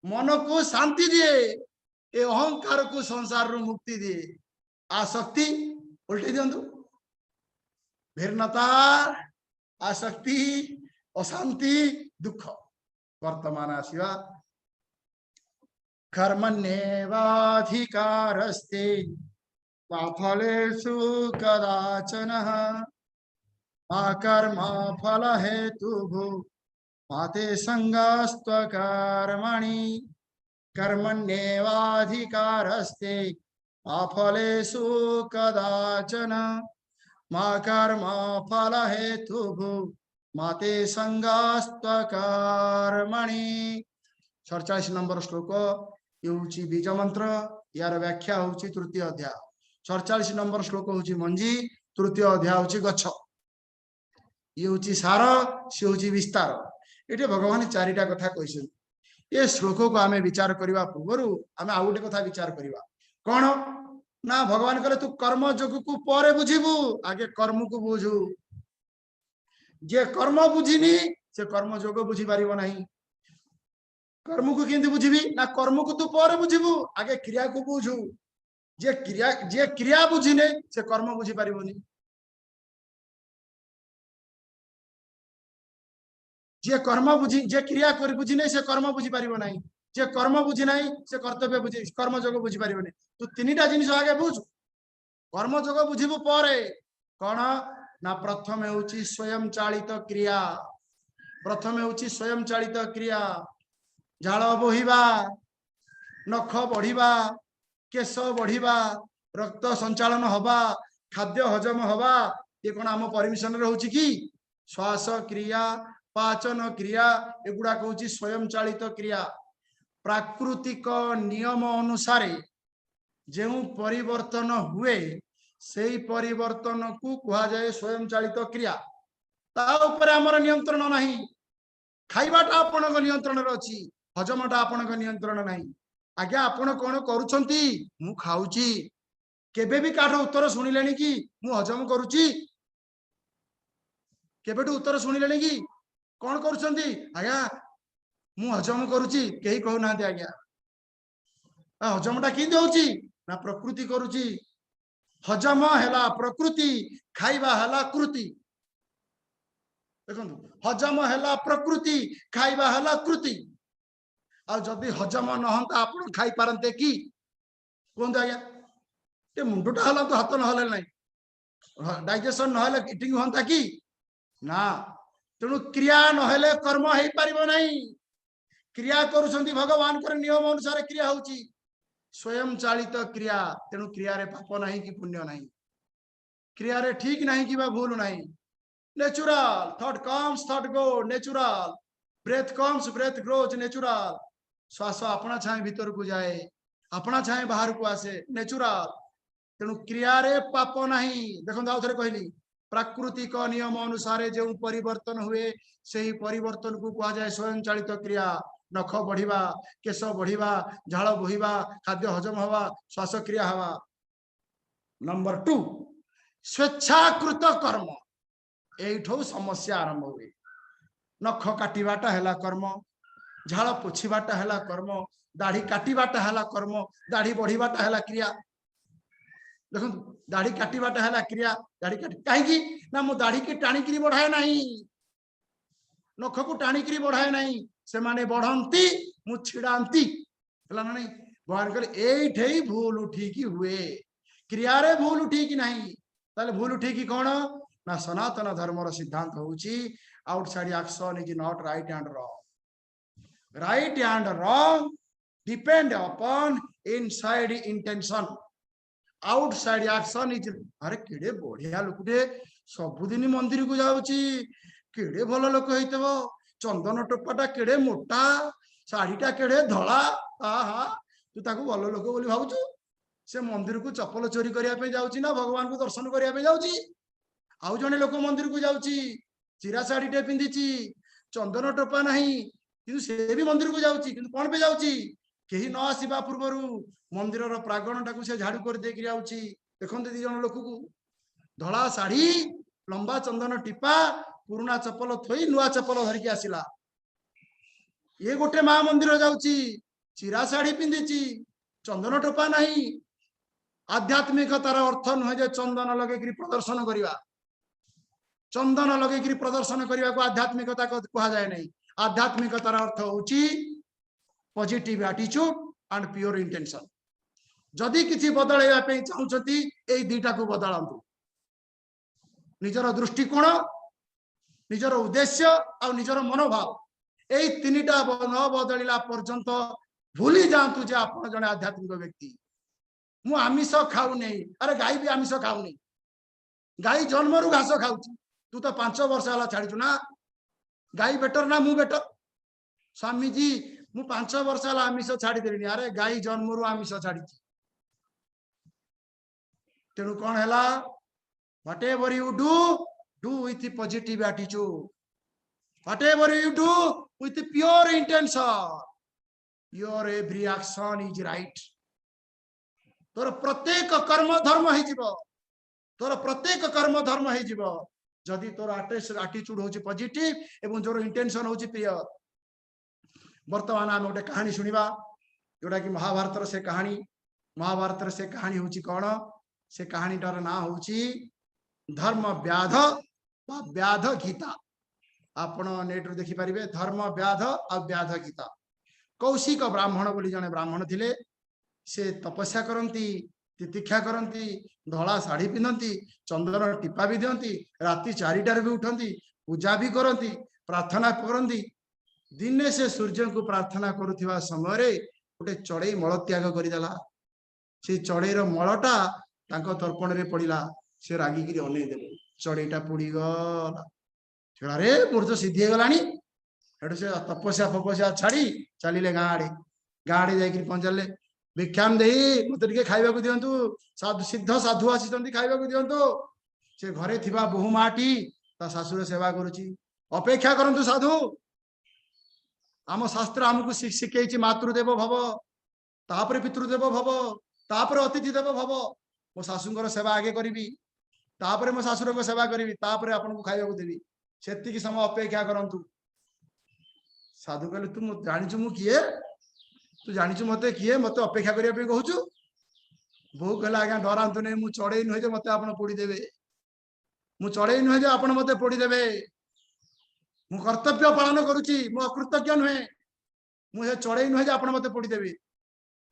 मन को शांति दिए, ए अहंकार को संसार मुक्ति दिए। आसक्ति उल्टे दिंतु, भिन्नता, आसक्ति, अशांति, दुख। वर्तमान आसवा कर्मण्येवाधिकारस्ते मा फलेषु कदाचन मा कर्म फल हेतुभु मा ते संगस्त्वकर्मणि। कर्मण्येवाधिकारस्ते मा फलेषु कदाचन मा कर्म फल हेतुभु मा ते संगस्त्वकर्मणि। 47 नंबर श्लोक ये बीज मंत्र, यार व्याख्या हूँ तृतीय अध्याय। 47 नंबर श्लोक हूँ मंजी, तृतीय अध्याय हूँ गछ, ये हूँ सार, सी हूँ विस्तार। ये भगवान चारिटा कथा कही। ये श्लोक को आम विचार करने पूर्व आम आउ गोटे कथा विचार करवा कौन ना, भगवान कहले तू कर्म जोग को पर बुझीबू, आगे कर्म को बुझू। जे कर्म बुझीनी से कर्म जोग बुझी पार नहीं। कर्म को केंद्र बुझीबी ना, कर्म को तू पर बुझीबू, आगे क्रिया को बुझू। जे क्रिया बुझीने से कर्म बुझी पारिबनी। जे कर्म बुझी, जे क्रिया कर बुझीने से कर्म बुझी पारिबो नहीं। जे कर्म बुझी नहीं से कर्तव्य बुझी, कर्म जोग बुझी पारिबनी। तू तीनटा जिनिस आगे बुझ। कर्म जोग बुझीबू परे कौन ना, प्रथम होउची स्वयं चालित क्रिया। प्रथम होउची स्वयं चालित क्रिया, झाल बोहिबा, नख बढ़िबा, केश बढ़िबा, रक्त संचालन हवा, खाद्य हजम हवा, ये कौन आम परमिशन रोची कि? श्वास क्रिया, पाचन क्रिया, एगुड़ा हूँ स्वयं चालित क्रिया। प्राकृतिक नियम अनुसार जो परिवर्तन हुए से परिवर्तन को कहा जाए स्वयं चालित क्रिया। ता ऊपर आमर नियंत्रण नहीं। खाइबाटा आपण नियंत्रण अच्छी, हजमटा आपण नियंत्रण नहीं। आज्ञा आपण कौन करुछंती? मु खाऊची। केबे भी काठ उत्तर शुणिले कि मु हजम करुची? केबेठू उत्तर शुणिले कि कौन करुछंती? आज्ञा मु हजम करुची। कहीं कहूना आज्ञा हजमटा किंतु होची ना, प्रकृति करुची। हजम हैला प्रकृति, खाइबा हैला कृति। देखो हजम हैला प्रकृति, खाइबा हैला कृति। आ जदि हजम नहंता आपण खाई पारंते कि? कहते आज्ञा ये मुंडटा हला तो हाथ नहले नहीं, डाइजेशन नहले इटिंग हंता कि ना। तेणु क्रिया नहले कर्म हो पारिबो नहीं। क्रिया करुछंती भगवान कर नियम अनुसार क्रिया होची स्वयं चालित क्रिया। तेणु क्रिया रे पाप नहीं कि पुण्य नहीं, क्रिया रे ठीक नहीं कि भूल नहीं। Natural thought comes, thought go, natural breath comes, breath grows, natural. श्वास अपना छाए भीतर को जाए, अपना छाए बाहर को आसे, नेचुरल। तेणु क्रिया रे पाप नहीं। देखो आउ थे कहली प्राकृतिक नियम अनुसार जो परिवर्तन हुए से परिवर्तन को कहा जाए स्वयं चालित क्रिया। नख बढ़िबा, केश बढ़िबा, झाल बोहिबा, खाद्य हजम हवा, श्वास क्रिया हवा। नंबर 2 स्वेच्छाकृत कर्म। एठो समस्या आरंभ हुए। नख काटिबाटा हैला कर्म, झाल पोछिबाटा हैला कर्म, दाढ़ी काटिबाटा हैला कर्म, दाढ़ी बढ़िबाटा हैला क्रिया। देखो दाढ़ी काटिबाटा हैला क्रिया। दाढ़ी काट कहीं ना, मु दाढ़ी की टाणिकी बढ़ाए नहीं, नख को टाणिकी बढ़ाए नहीं, से माने बढ़ंती मु छिड़ांती हला ना नहीं। भगवान कहले एठे भूल उठी हुए, क्रिया रे भूल उठी कि नहीं। ताले भूल उठी कि कौन ना, सनातन धर्मर सिद्धांत होउची outside action is not right and wrong. Right and wrong depend upon inside intention. Outside action is अरे केड़े बढ़िया लोकटे, सबुदिन मंदिर को जाउची, केड़े भल लोक हेतबो, चंदन टोपाटा केड़े मोटा शाढ़ीटा केड़े धला आहा तू ताकू भल लोक बोली भावुचु से मंदिर को चप्पल चोरी करने जाऊँगी ना भगवान को दर्शन करने जाऊँगी आउ जने लोक मंदिर को जाऊँगी चिरा शाढ़ीटे पिंधि चंदन टोपा नहीं कि से भी मंदिर को जाऊँगी कि कौन पे जाऊँगी कहीं न आसवा पूर्वर मंदिर प्रांगण टाक से झाड़ू कर देख देखते दी जन लोक को धला शाढ़ी लंबा चंदन टीपा पुराना चप्पल थोई नुआ चप्पल धरिकी आसला ये गोटे माँ मंदिर जाऊँगी चिरा शाढ़ी पिंधि चंदन टोपा नहीं आध्यात्मिकतार अर्थ नुहे जे चंदन लगे प्रदर्शन करवा चंदन लगे प्रदर्शन करने को आध्यात्मिकता कह जाए नहीं आध्यात्मिकतार अर्थ होची positive attitude and pure intention जदि किसी बदलैया चाहते यही दुईटा को बदलांतु निजर दृष्टिकोण निजर उद्देश्य और निजर मनोभाव यही तीनटा न बदलला पर्यंत भूली जातु जे आप जड़े आध्यात्मिक व्यक्ति मु आमिष खाऊ नहीं अरे गाई भी आमिष खाऊ नहीं गाई जन्मरू घास खाऊ तू तो 5 वर्ष है छाड़ू ना गाई बेटर ना मु बेटर स्वामी जी मु 5 वर्ष है आमिष छाड़देली अरे गाई जन्मरू आमिष छाड़ी तेणु कौन है whatever you do with positive attitude whatever you do with pure intention your every action is right तोर प्रत्येक कर्म धर्म हो तोर प्रत्येक कर्म धर्म हो जदि तोर एटीट्यूड होची पॉजिटिव एवं जोर इंटेंशन होची प्योर वर्तमान आम गोटे कहानी शुणा जोटा कि महाभारत से कहानी होची कौन से कहानीटार ना होची धर्म व्याध व्याध गीता आपण नेट रे देखि पारिबे धर्म व्याध और व्याध गीता कौशिक ब्राह्मण बोली जने ब्राह्मण थिले से तपस्या करती तितिक्षा करती धला शाढ़ी पिंधती चंदन टीपा भी दिखती राति 4टार भी उठती पूजा भी करती प्रार्थना करती दिने से सूर्य को प्रार्थना करुवा समय गोटे चढ़ई मल त्याग करदेला से चढ़ईर मलटा तर्पण रे पड़ा से रागिकी अनेदेले चढ़ईटा पोड़गला अरे मोर तो सिद्धि गला से तपस्या फपस्या छाड़ी चलिए गाँ आड़े जाकर पहुंचले भिक्षाम दे मत खाइबा दिंतु साधु सिद्ध साधु आसी खाइबा दिंतु से घरे थिबा बहु माटी ता शाशुर सेवा करुची अपेक्षा करंतु साधु आम शास्त्र आमको शिखई मातृदेव भव तापर पितृदेव भव तापर अतिथि देव भव मो शाशुर सेवा आगे करी तापर मो शाशुर को सेवा करी तापर आपन खाइबा देवी से समय अपेक्षा करंतु साधु कहले तू जानी मु किए तू जानी मत किए मत अपेक्षा करने कहूँ बहु कहला आज्ञा डरातु नहीं मुझे चढ़ई नुहे मत आप पोड़ीदे मु चढ़ई नुहे आप मत पोड़ीदे मु कर्तव्य पालन करुच्ची मु अकृतज्ञ नुहे मुझे चढ़ई नुहे आप मत पोड़ीदे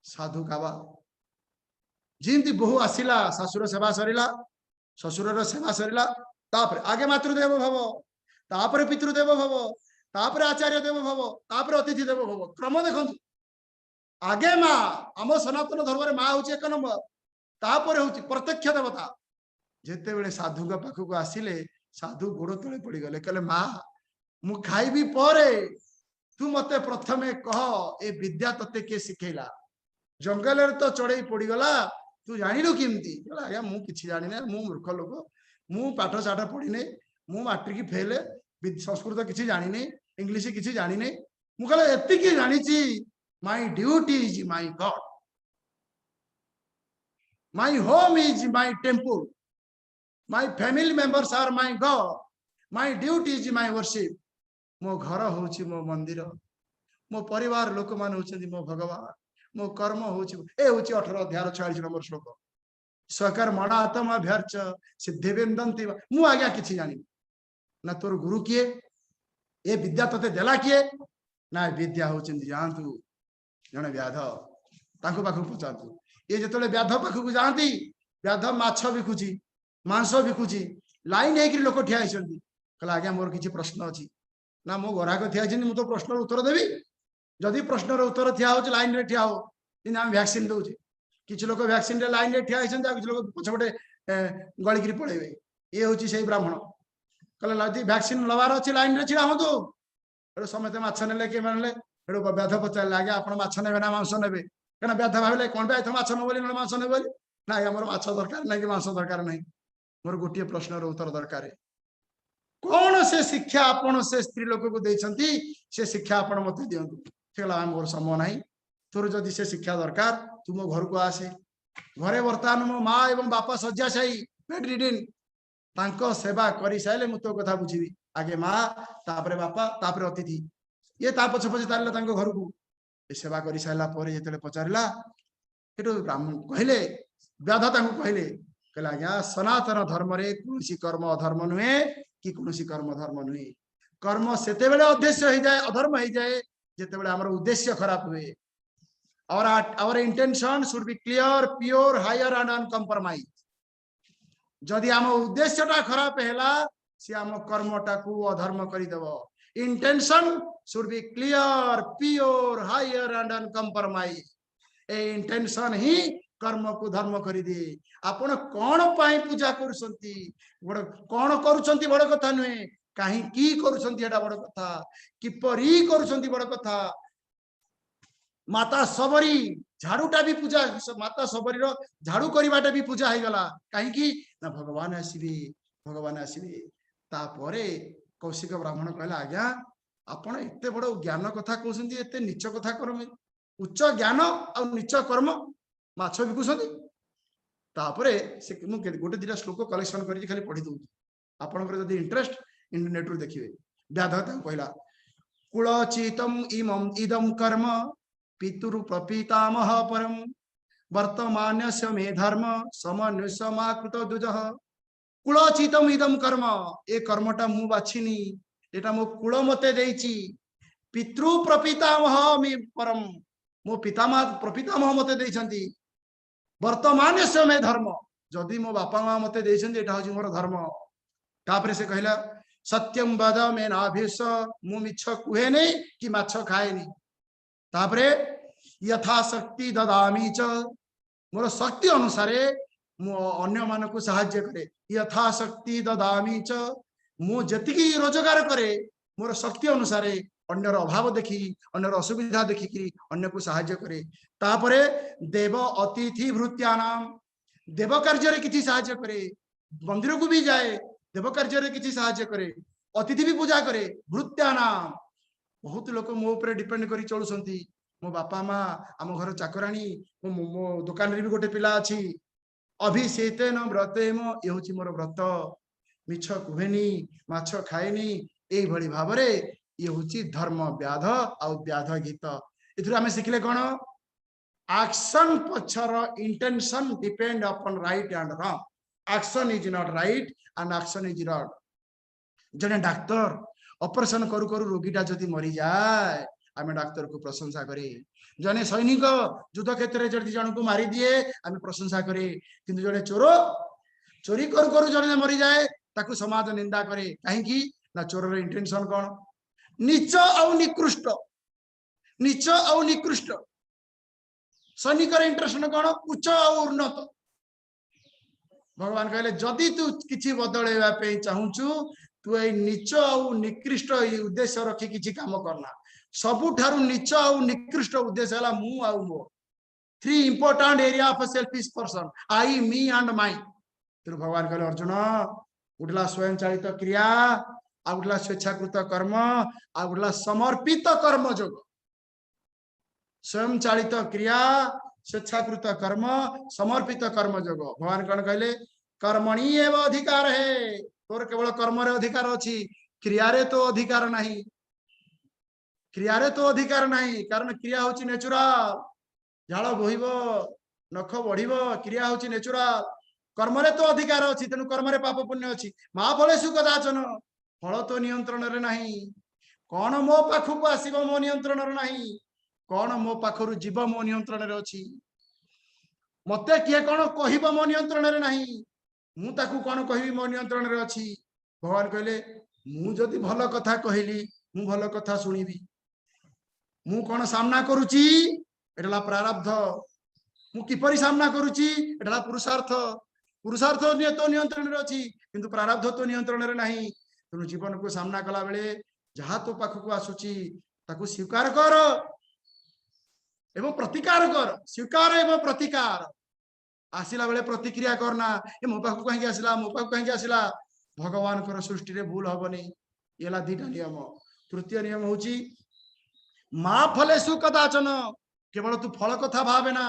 साधु काबा जमी बहु आसला शाशुर सेवा सरला शशुर सेवा सरला आगे मातृदेव भव तापर पितृदेव भव तापर आचार्य देव भव तापर अतिथि देव भव क्रम देखु आगे माँ आम सनातन धर्म माँ हूँ 1 नंबर तापर हूँ प्रत्यक्ष देवता जिते बड़े साधु पाखक आसिले साधु गोड़ तले पड़गले कहले माँ मु खाइबी परे तू मत प्रथमे कह ए विद्या तते किए शिखेला जंगल तो चढ़ई पड़गला तू जानलु केमती आज्ञा मु कि जानी मु मूर्ख लोक मु पाठ साठ पढ़ी मु मैट्रिक फेल संस्कृत किसी जानी इंग्लिश किसी जानी मु कहले एतिकी जानी My duty is my God. My home is my temple. My family members are my God. My duty is my worship. मो घर होची मो मंदिर मो परिवार लोक मान होचंदी मो भगवान मो कर्म होची ए होची 18 अध्याय 46 नंबर श्लोक स्वकर मणातम अभ्यर्च सिद्धिवेन्दन्ति मु आज्ञा किछि जानि ना तोर गुरु किए ए विद्या तते देला किए ना विद्या होचंदी जानतु जने व्याध ताको पाखु पचातु ये जतले व्याध पाखु जाती व्याध माछ बिकुची मांस बिकुची लाइन है लोक ठिया कहला आज्ञा मोर किसी प्रश्न अच्छी ना मो ग्राहक ठिया मु तो प्रश्न उत्तर देवी जदि प्रश्न उत्तर ठिया हो लाइन रे ठिया हो आम वैक्सीन दौचे किसी लोक वैक्सीन लाइन रे ठिया किसी लोक पछपटे गलिकी पड़े ये हूँ से ब्राह्मण कहला वैक्सीन लबार अच्छी लाइन रे छिड़ा हूँ समस्ते माछ नेले किए मानले व्याध पचारे आज्ञा आप माछ ने ना मांस ने क्या व्याध भाविले कौन पे माछ न बोली मांस ने बोली ना आमर माछ दरकार ना कि मांस दरकार ना मोर गोटे प्रश्नर उत्तर दरकार कौन से शिक्षा आपण से स्त्री लोक को देछंती से शिक्षा आपण मते दियंतु सेला मोर समय नाही तोर जदि से शिक्षा दरकार तू मो घर को आसे घरे वर्तमान मो माँ एवं बापा शज्याशायी बेड रिडिन तांको सेवा करि साइले मु तो कथा बुझिबी आगे माँ तापरे बापा तापरे अतिथि ये ता पछ पछ ताले तांको घर को सेवा करि साइला परे जेतले पचारिला हेतु ब्राह्मण कहले व्याध तांको कहले कहला आज्ञा सनातन धर्म रे कोनसी कर्म अधर्म नुहे कि कोनसी कर्म धर्म नुहे कर्म सेते बेले उद्देश्य हो जाए अधर्म हो जाए जेते बेले हमर उद्देश्य खराब हुए our intention should be clear pure higher and uncompromised जदि आम उद्देश्यटा खराब हैला से आम कर्मटा को अधर्म कर देबो intention should be clear pure higher and uncompromised ए इंटेंशन ही कर्म को धर्म कर दे आपण कोन पाई पूजा करूसंती बड़ कोन करूसंती बड़ कथा नुहे काहे की करूसंती एटा बड़ कथा किपरि करूसंती बड़ कथा माता सबरी झाड़ूटा भी पूजा माता सबरी रो झाड़ू करिवाटा भी पूजा हो गला काहे की ना भगवान आसीबे तापरे कौशिक ब्राह्मण कहला आज्ञा आपण एते बड़ ज्ञान कथा कहउसंती एते नीच कथा कर्म उच्च ज्ञान आ नीच कर्म माछ बिकुसंती तापरे से गोटे दिटा श्लोक कलेक्शन करी खाली पढ़ी दउची आपनकर जदी इंटरेस्ट इंटरनेट रु देखिबे व्याधता कहला कुलचितम इमम इदम कर्म पितुरु प्रपितामह परम वर्तमानस्य मे धर्म समन्वयमाकृत दुजः कुलचितम इदम कर्म ए कर्मटा मु बाछिनी एटा मो कुल मते देइची पितृ प्रपितामह मे परम मो पितामह प्रपितामह मते देइछंती वर्तमानस्य मे धर्म जदि मो बापा मां मते देइछंती एटा होची मोर धर्म तापरे से कहला सत्यम वद मे नाभिष मु मिछ कुहे नहीं कि माछ खाए नहीं तापरे यथा शक्ति ददामी च मोर शक्ति अनुसार मु अन्य मान को सहाय्य करे यथा शक्ति ददामी च मु जतिकी रोजगार करे मोर शक्ति अनुसार अन्यर अभाव देखी अन्यर असुविधा देखिकी अन्य को सहाय्य करे तापरे देव अतिथि भृत्यानाम देव कार्य रे किछि सहाय्य करे मंदिर को भी जाए देव कार्य रे किछि सहाय्य करे अतिथि भी पूजा करे भृत्यानाम बहुत लोक मो ऊपर डिपेंड करी चलुसंती मो बापा माँ आम घर चाकराणी मो दुकान रे भी गोटे पिला अछि अभिषेतेन व्रतेम ये होची मोर व्रत मिछ कुहेनी माछ खाएनी एई भली भाबरे ये होची धर्म व्याध आ व्याध गीत एथुर आमे सिखले कोन एक्शन पछर intention depend upon right and wrong action is not right and action is wrong जने डॉक्टर ऑपरेशन करू करू रोगीटा जदि मरी जाए आमे डॉक्टर को प्रशंसा करे जने सैनिक युद्ध क्षेत्र में जदि जन को मारी दिए आमे प्रशंसा करे किंतु जने चोर चोरी करू करू जने मरी जाए ताकू समाज निंदा करे काहे की ना चोर रे इंटेंशन कोन नीच और निकृष्ट सैनिक रे इंटेंशन कोन उच्च और उन्नत भगवान कहले जदि तू किछि बदलेवा पे चाहूचु तू ए नीच और निकृष्ट उद्देश्य रखी किछि काम करना सबुठारु नीच और निकृष्ट उद्देश्य हला मु आ मो three important area of selfish person I me and my तो भगवान कहले अर्जुन उठला स्वयं चालित क्रिया आ उठला स्वेच्छाकृत कर्म आ उठला समर्पित कर्म जोग स्वयं चालित क्रिया स्वेच्छाकृत कर्म समर्पित कर्म जोग भगवान कौन कहले कर्मणि एव अधिकार है तोर केवल कर्म रे अधिकार अछि क्रिया रे तो अधिकार नहीं क्रिया रे तो अधिकार नहीं कारण क्रिया होची नेचुरल झाड़ बोहिबो नख बढ़िबो क्रिया होची नेचुरल कर्म रे तो अधिकार अछि तेनु कर्म रे पाप पुण्य अछि महाफलेषु कदाचन फल तो नियंत्रण रे नहीं कौन मो पाखु को आसीबो मो नियंत्रण रे नहीं कौन मो पाखरु जीव मो नियंत्रण रे अछि मते किए कौन कहिबो मो नियंत्रण रे नहीं मु ताकू कौन कहिबी मो नियंत्रण रे अछि भगवान कहले मु जदि भल कथा कहली मु भल कथा सुनिबी मु कौन सामना करूची एटला प्रारब्ध मु किपरि सामना करूची एटला पुरुषार्थ पुरुषार्थ तो नियंत्रण रे अछि किंतु प्रारब्ध तो नियंत्रण रे नहीं तेणु जीवन को सामना कला बेले जहा तो पाखक आसुची ताकू स्वीकार कर एवं प्रतिकार कर। स्वीकार एवं प्रतिकार आसिला बेले प्रतिक्रिया करना ए मो पाखक कहीं आसिला मो पाखक कहीं आसिला भगवान कर सृष्टि रे भूल हबनी। येला दीटा नियम। तृतीय नियम होची मा फलेषु कदाचन। केवल तू फल कथा भावे ना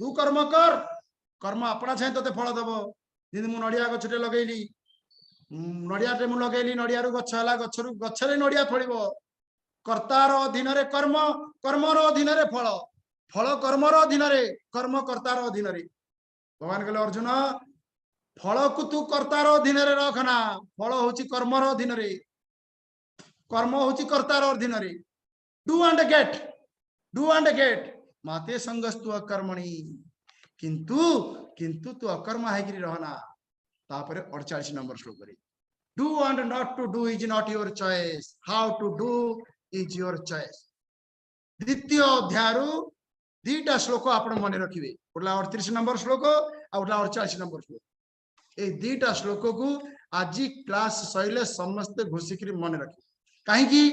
तू कर्म कर कर्म अपना छाई तते फल दब। जिन मु नडिया गछटे लगेली नडियाटे मु लगेली नडियारू गछ हला गछरू गछरे नडिया फळिबो। कर्तार अधीन रे कर्म कर्मर अधीन रे फल फल कर्मर अधीन रे कर्म कर्तार अधीन रे। भगवान कहले अर्जुन फल को तू कर्तार अधीन रे रखना फल होची कर्मर अधीन रे कर्म होची कर्तार अधीन रे। डू एंड गेट माते संगस्तु अकर्मणि किंतु किंतु तू अकर्म हैगिरी रहना। तापरे 48 नंबर श्लोक रे do and not to do is not your choice how to do is your choice. द्वितीय अध्याय दीटा श्लोक आपण मन रखिबे उडला 38 नंबर श्लोक आ उडला 48 नंबर श्लोक। ए दीटा श्लोक को आज क्लास सैले समस्त घोषिक मन रखिबे कहीं की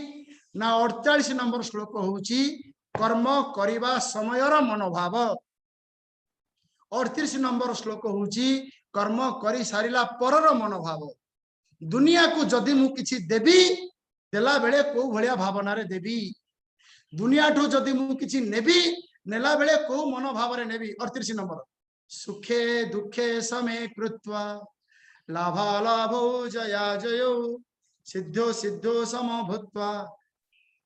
ना 48 नंबर श्लोक होची कर्म करिबा समयर मनोभाव। 38 नंबर श्लोक होची कर्म करी सारिला परर मनोभाव। दुनिया को जदि मु किछि देबी देला बेले को भलिया भावना रे देबी दुनिया ठो जदि मु किछि नेबी नेला बेले को मनोभाव रे नेबी। 38 नंबर सुखे दुखे समे कृत्वा लाभालाभो जया जयो सिद्धो सिद्धो सम भूत्वा।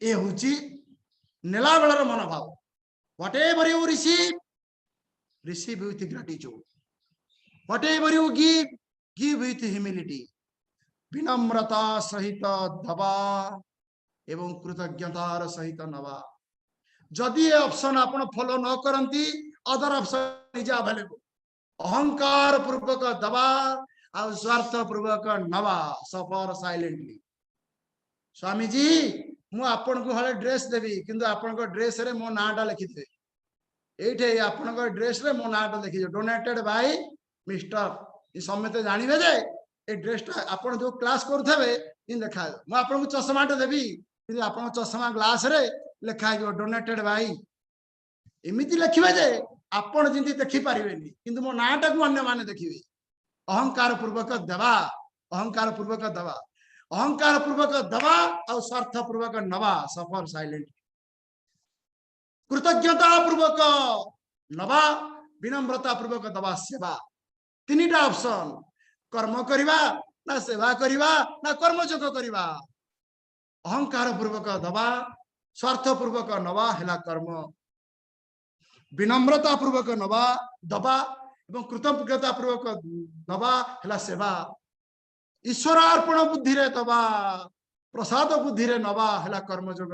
ए होची नेला बेलर मनोभाव। Whatever you receive with gratitude whatever you give with humility विनम्रता सहित दबा एवं कृतज्ञतार सहित नवा। जदि ए ऑप्शन आपण फॉलो न करंती अदर ऑप्शन इज अवेलेबल। अहंकार पूर्वक दबा आ स्वार्थ पूर्वक नवा सफर साइलेंटली। स्वामी जी मु आपन को हले ड्रेस देबी किंतु आपन को ड्रेस रे मो नाटा लिखि दे एठे आपन को ड्रेस रे मो नाटा लिखि दे डोनेटेड बाय मिस्टर। ई समेते जानिबे जे ए ड्रेसटा आपन जो क्लास करथबे इन देखा मु आपन को चश्माटा देबी किंतु आपन चश्मा ग्लास रे लिखा है डोनेटेड बाय एमिति लिखिबे जे आपन जिंती देखि पारिबेनी किंतु मो नाटा को अन्य माने देखिबे। अहंकार पूर्वक दबा अहंकार पूर्वक दबा अहंकार पूर्वक दबा और स्वार्थ पूर्वक नवा सफर साइलेंट। कृतज्ञता पूर्वक नवा विनम्रता पूर्वक दबा सेवा। तीनटा ऑप्शन कर्म करिबा ना सेवा करिबा ना कर्मयोग करिबा। अहंकार पूर्वक दबा स्वार्थ पूर्वक नवा हेला कर्म विनम्रता पूर्वक नवा दबा एवं कृतज्ञता पूर्वक दबा हेला सेवा। ईश्वरार्पण बुद्धि रे दबा प्रसाद बुद्धि रे नवा हेला कर्मयोग।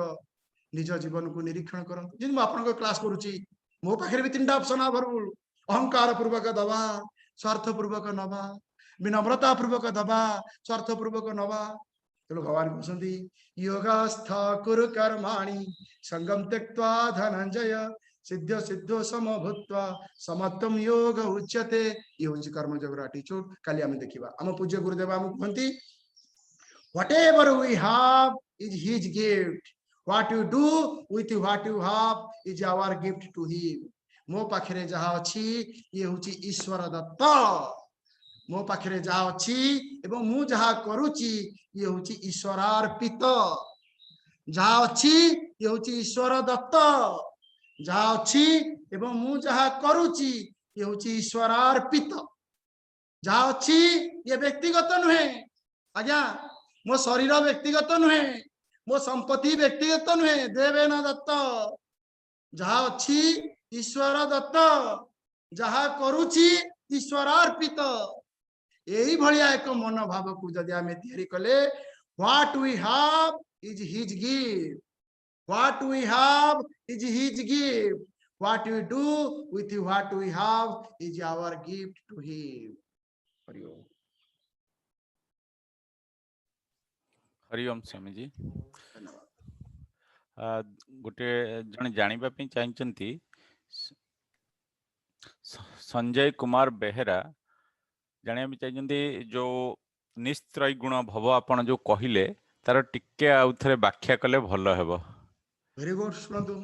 निज जीवन को निरीक्षण करंतु जिन आपन को क्लास करूची मो पाखरे भी तीनटा ऑप्शन अवेलेबल। अहंकार पूर्वक दबा स्वार्थ पूर्वक नवा विनम्रता पूर्वक दबा स्वार्थ पूर्वक नवा। चलो भगवान कहते योगस्थ कुरु कर्माणि संगम त्यक्त्वा धनंजय सिद्ध सिद्धो समभूत्वा समत्वम योग उच्यते। ये होची कर्मयोग एटीट्यूड। काली आमे देखिबा हम पूज्य गुरुदेव हम कहंती whatever we have is his gift what you do with what you have is our gift to him. मो पाखरे जहा अछि ये होची ईश्वर दत्त। मो पाखरे जहा अछि एवं मु जहा करूची ये होची ईश्वरार्पित। जहा अछि ये होची ईश्वर दत्त जहा अछि एवं मु जहा करूची ये होची ईश्वरार्पित। जहा अछि ये व्यक्तिगत नुहे आज्ञा मो शरीर व्यक्तिगत नुहे मो संपत्ति व्यक्तिगत नुहे देवेन दत्त। जहा अछि ईश्वर दत्त जहा करूची ईश्वरार्पित। यही भलिया एक मनोभाव को जदि आमे तैयारी कले what we have is his gift what we have is his gift what we do with what we have is our gift to him. Hari Om. Hari Om Swami ji. गोटे जन जानिबा पे चाहिंचंती संजय कुमार बेहेरा जानिबा चाहिंचंती जो निस्त्रय गुण भव आपण जो कहिले तार टिके आउ थरे व्याख्या कले भलो हेबो। वेरी गुड सुनतु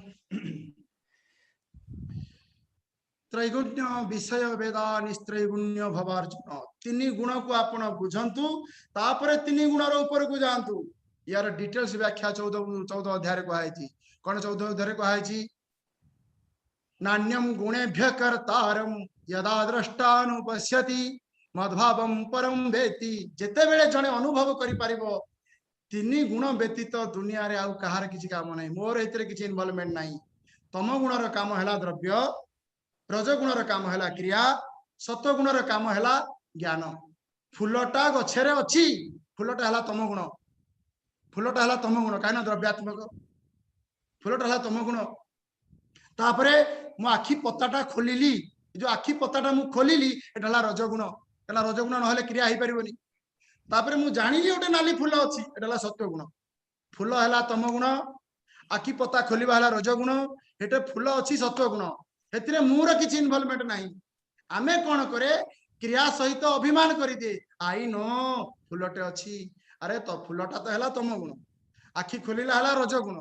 त्रैगुण्य विषय वेदा निस्त्रैगुण्य भवार्जुन तीन गुण को आपण बुझंतु तापर तीन गुण ऊपर को जातु यार डिटेल्स व्याख्या 14 अध्याय कहुई कौन 14 अध्याय कहुई नान्यम गुणेभ्य कर्तारम यदा द्रष्टानुपश्यति मद्भावम परम वेति जेते बेले जने अनुभव करि परिबो तीन गुण व्यतीत दुनिया रे आउ कहार किछि काम नै मोर एतरे किछि इन्वॉल्वमेंट नै तम गुणर काम हैला द्रव्य रजगुणर काम हैला क्रिया सत्वगुणर काम हैला ज्ञान फुलटा गछरे अछि फुलटा हैला तम गुण फुलटा हैला तम गुण कायना द्रव्यात्मक फुलटा हैला तम गुण तापरे मो आखि पत्ताटा खोलिली जो आखि पत्ताटा मु खोलिली एटा हैला रजगुण एला रजगुण नहले क्रिया हे परिबोनी तापरे मु जानिली ओटे नाली फुल अछि एटा हैला सत्वगुण फुल हैला तम गुण आखि पत्ता खोलिबा हैला रजगुण एटे फुल अछि सत्वगुण हेतिरे मूर किछि इन्वॉल्वमेंट नाही आमे कोन करे क्रिया सहित अभिमान करि दे आई नो फुलटे अछि अरे तो फुलटा तो हैला तम गुण आखि खोलिला हैला रजगुण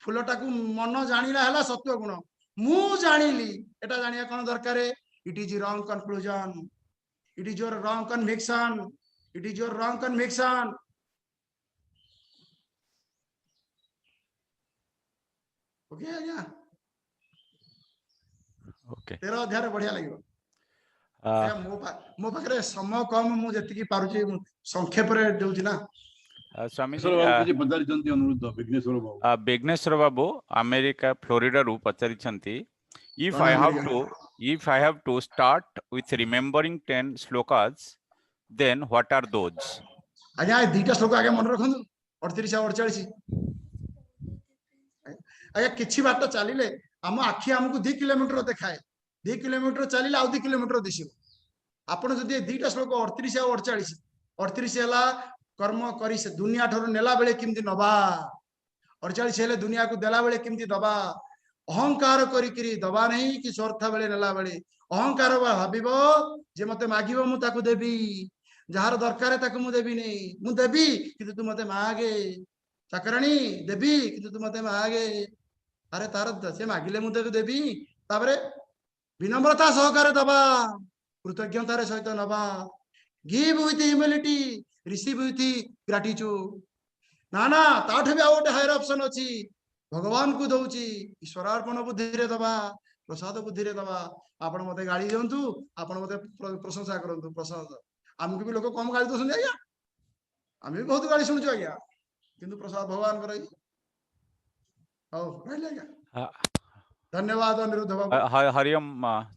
फुलटा को मन जानिला हैला सत्वगुण मु जानिली एटा जानिया कोन दरकार it is wrong conclusion it is your wrong conviction it is your wrong conviction okay आज्ञा ओके 13 अध्याय बढ़िया लगियो मो पाखरे समय कम मु जति पारुची संक्षेप रे देउची ना स्वामी जी किछि पचारिचंती अनुरुद्ध विघ्नेश्वर बाबू अमेरिका फ्लोरिडा रु पचारिचंती if I have to start with remembering 10 slokas then what are those आज्ञा दीटा श्लोक आगे मन रखन 38 और 48 आज्ञा किछि बात चलिले हम आखि हमकु 2 किलोमीटर देखाए 2 किलोमीटर चलिले आ 2 किलोमीटर दिसिबो आपण जदि दीटा श्लोक 38 और 48 38 हला कर्म करी से दुनिया ठरो नेला बेले किमति नबा 48 हेले दुनिया को देला बेले किमति दबा अहंकार करी दबा नहीं कि स्वार्थ बेले नेला बेले अहंकार भाबिबो जे मते मागिबो मु ताकू देबी जहार दरकार ताकू मु देबी नहीं मु देबी किंतु तू मते मागे चाकराणी देबी किंतु तू मते मागे अरे तार से मागिले मु देबी तापरे विनम्रता सहकार दबा कृतज्ञतार सहित नबा give with humility receive with gratitude ना ना ताठे भी आ गोटे हायर ऑप्शन अछि भगवान को दउची ईश्वरार्पण बुद्धि रे दबा प्रसाद बुद्धि रे दबा आपण मते गाली दियंतु आपण मते प्रशंसा करंतु प्रसाद हमकु भी लोक कम गाली दोसन आज्ञा हम भी बहुत गाली सुनछु आज्ञा किंतु प्रसाद भगवान करई हो रहले आज्ञा धन्यवाद अनिरुद्ध बाबू हरिओम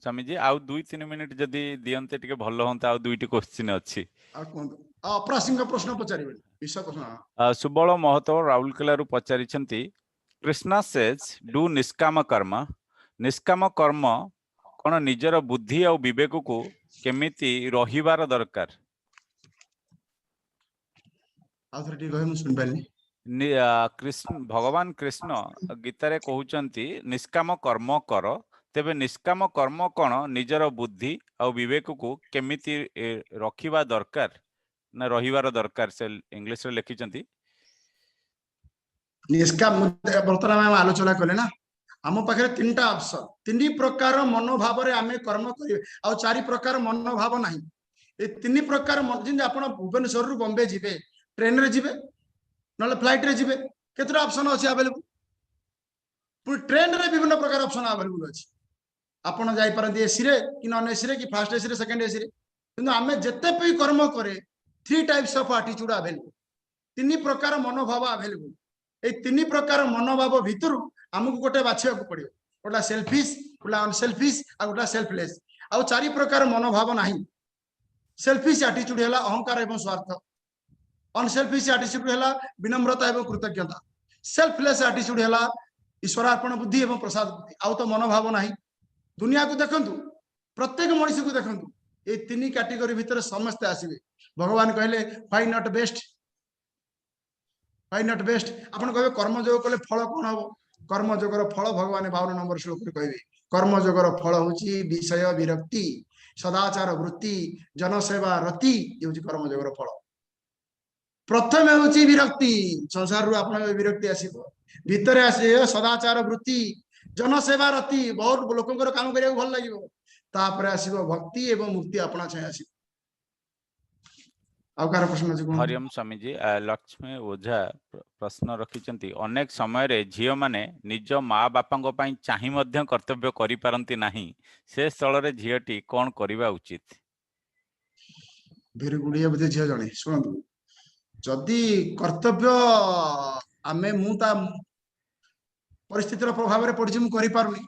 स्वामी जी आउ 2-3 मिनिट जदी दियंते टिके भलो होंता आउ दुईटी क्वेश्चन अछि आ कोन अप्रासंगिक प्रश्न पचारिबे विषय प्रश्न सुबल महतो राउरकेला रु पचारिछंती कृष्णा सेज डू निष्काम कर्म कोन निजर बुद्धि और विवेक को केमिति रहिबार दरकार आथरटी कहे मु सुन पाइली कृष्ण भगवान कृष्ण गीता रे कहउचंती निष्काम कर्म कर तेबे निष्काम कर्म कोन निजर बुद्धि और विवेक को केमिति रखिबा दरकार ना रहिबार दरकार से इंग्लिश रे लिखिचंती निष्काम वर्तमान में आलोचना कले ना आम पाखे 3टा ऑप्शन 3 प्रकार मनोभाव रे आमे कर्म करिवे आ 4 प्रकार मनोभाव नाही ए 3 प्रकार जिन आपण भुवनेश्वर रु बॉम्बे जिवे ट्रेन रे जिवे नले फ्लाइट रे जिवे केतरा ऑप्शन अछि अवेलेबल पुर ट्रेन रे विभिन्न प्रकार ऑप्शन अवेलेबल अछि आपण जाई परंती एसी रे कि नॉन एसी रे कि फर्स्ट एसी रे सेकंड एसी रे किंतु आमे जत्ते पे कर्म करे 3 टाइप्स ऑफ एटीट्यूड अवेलेबल 3 प्रकार मनोभाव अवेलेबल ए 3 प्रकार मनोभाव भितर हमकु गोटे बाछिया को पड़ियो गोटा सेल्फिश गोटा अनसेल्फिश आ गोटा सेल्फलेस आ 4 प्रकार मनोभाव नाही सेल्फिश एटीट्यूड हैला अहंकार एवं स्वार्थ अनसेल्फिश एटीट्यूड हैला विनम्रता एवं कृतज्ञता सेल्फलेस एटीट्यूड हैला ईश्वरार्पण बुद्धि एवं प्रसाद बुद्धि आ तो मनोभाव नाही दुनिया को देखंतु प्रत्येक मनुष्य को देखंतु ए 3 कैटेगरी भितर समस्त आसीबे भगवान कहले व्हाई नॉट बेस्ट आपण कहबे कर्मयोग कले फल कोन हबो कर्मयोगर फल भगवान 52 नंबर श्लोक रे कहबे कर्मयोगर फल होची विषय विरक्ति सदाचार वृत्ति जनसेवा रति ये होची कर्मयोगर फल प्रथम हूँ विरक्ति संसार आपण विरक्ति आसो भितर आस सदाचार वृत्ति जनसेवा रति बहुत लोक काम करा भल लगे तापर आसो भक्ति एवं मुक्ति अपना छाया आस प्रश्न अछि कोन हरिओम स्वामी जी लक्ष्मी ओझा प्रश्न रखिछंती अनेक समय रे झियो माने निज माँ बापांगो पई चाहि मध्य कर्तव्य करि पारंती नाही से स्थल रे झियोटी कोन करिबा उचित भेरी गुड़िया बोधे झियो जणे शुणु जदि कर्तव्य आमे मुता परिस्थितिर प्रभाव रे पड़छि मु करि पारुनी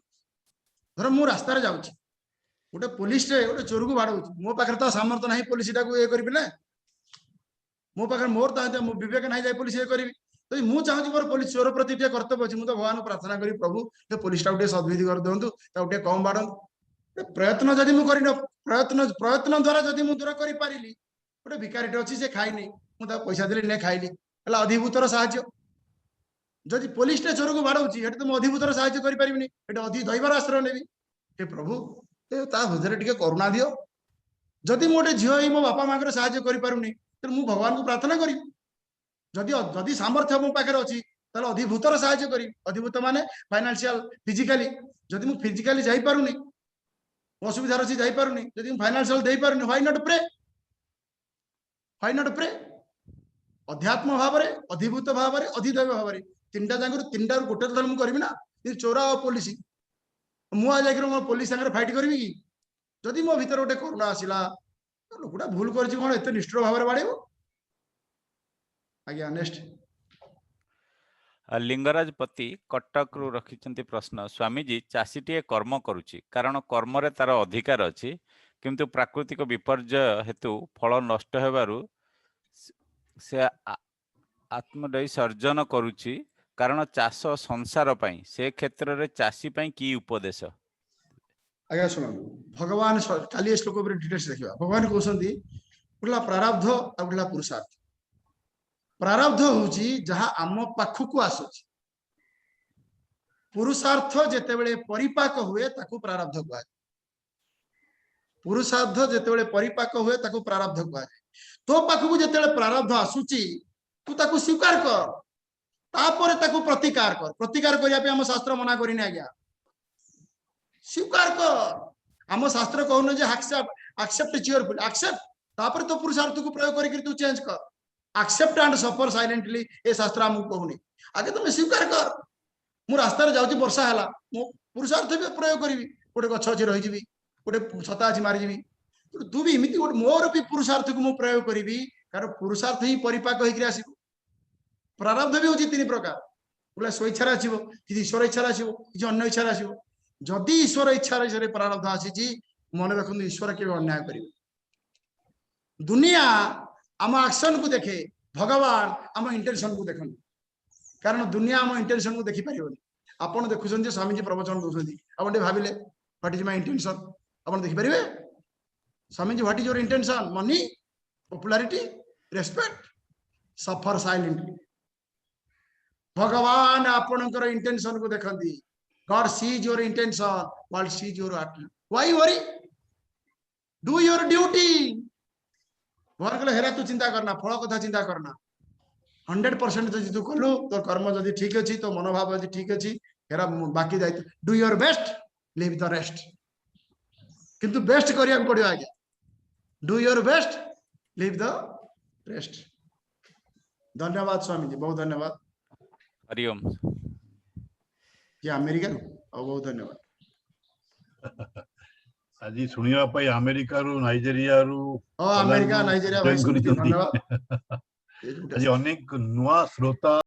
धर मु रास्ता रे जाउछि गोटे पुलिस रे गोटे चोर को बाड़ौछि मो पाखरे तो सामर्थ्य नाही पुलिस टाको ए करबि ना मो पाखरे मोर तो विवेक नाही जाय पुलिस ए करबि तो मु चाहूछि मोर पुलिस चोर प्रति टे कर्तव्य अछि मु तो भगवान प्रार्थना करी प्रभु ते पुलिस टाको टे सद्विधि कर दोंतु ता टे कम बाड़न प्रयत्न जदि मु करिनो प्रयत्न द्वारा जदि मु दूर करि पारिली गोटे भिखारीटे अछि से खाइ नै मु ता पैसा देली ने खाइली हला अधिभूतर साहाय्य जदि पुलिस टे चोर को बाड़ौछि एटे तो मु अधिभूतर साहाय्य करि परिबिनी एटे अधि दैवर आश्रय नेबी हे प्रभु ता हृदय टिके करुणा दियो जदि मोटे झियो ही मो बापा माँ साहाय्य करि पारुनी तो मु भगवान को प्रार्थना करी जदि जदि सामर्थ्य मो पाखरे अछि ताले अधिभूतर साहाय्य करी अधिभूत माने फाइनेंशियल फिजिकली जदि मु फिजिकली जाई पारुनी असुविधा अछि जाई पारुनी जदि मु फाइनेंशियल देई पारुनी व्हाई नॉट प्रे अध्यात्म भाव रे अधिभूत भाव रे अधिदैव भाव रे तीनटा जांगर तीनटा गोटे दल मु करबी ना चोरा और पुलिस मु आ जाकर मो पुलिस संगे फाइट करबी कि जदि मो भीतर गोटे करुणा आसिला लोकटा भूल करछि कोन एते निष्ठुर भाव रे बाड़ेबो आज्ञा नेक्स्ट लिंगराज पति कटक रु रखिछंती प्रश्न स्वामीजी चाषीटीए कर्म करुछि कारण कर्म रे तार अधिकार अछि किंतु प्राकृतिक विपर्यय हेतु फल नष्ट हेबारु से आत्मदयी सर्जन करुछि कारण चाष संसार पई से क्षेत्र रे चाषी पई की उपदेश आज्ञा सुन भगवान काली श्लोक पर डिटेल्स देखिबा भगवान कहउसंती पुला प्रारब्ध आ पुला पुरुषार्थ प्रारब्ध होउची जहा आम पाखु आसुची पुरुषार्थ जेतेबेले परिपाक हुए ताकू प्रारब्ध कहै पुरुषार्थ जेतेबेले परिपाक हुए ताकू प्रारब्ध कहै तो पाखु जेतेबेले प्रारब्ध आसुची तू ताकू स्वीकार कर तापर ताकू प्रतिकार करिया पे हम शास्त्र मना करिने आज्ञा स्वीकार कर आम शास्त्र कहून जे एक्सेप्ट चियरफुल एक्सेप्ट तापर तो पुरुषार्थ को प्रयोग करिक तू चेंज कर एक्सेप्ट एंड सफर साइलेंटली ए शास्त्र हम कहूनी आगे तुम स्वीकार कर मु रास्ता रे जाउची वर्षा हला मु पुरुषार्थ भी प्रयोग करिवि गोटे गछ अछि रहि जिवि गोटे छता अछि मारि जिवि तू भी इमिति गोटे मोर भी पुरुषार्थ को मु प्रयोग करिवि कारण पुरुषार्थ ही परिपाक होइकरी आसीबो प्रारब्ध भी होची तीन प्रकार बोले स्वेच्छा आसीबो कि ईश्वर इच्छा आसीबो कि अन्य इच्छा आसीबो जदि ईश्वर इच्छा रे प्रारब्ध आसीची मन रखन ईश्वर के अन्याय करिवो दुनिया आम एक्शन को देखे भगवान आम इंटेंशन को देखन कारण दुनिया आम इंटेंशन को देखि परिबोनी आपण देखुछन स्वामी जी प्रवचन दोछन आपण टे भाबिले व्हाट इज माय इंटेंशन आपण देखि परिबे Swami ji what is your intention money popularity respect suffer silently भगवान आपणकर इंटेंशन को देखंती God sees your intention world sees your heart why worry do your duty भगवान कहले हेरा तू चिंता करना फल कथा चिंता करना 100% जदि तू कलु तो कर्म जदि ठीक अछि तो मनोभाव जदि ठीक अछि हेरा बाकी दायित्व do your best live the rest किंतु बेस्ट करिया पड़ियो आज्ञा do your best live the rest धन्यवाद स्वामी जी बहुत धन्यवाद हरिओम ये अमेरिका बहुत धन्यवाद आज शुणा अमेरिका रु नाइजेरिया रु अमेरिका नाइजेरिया भाई धन्यवाद आज अनेक नुआ श्रोता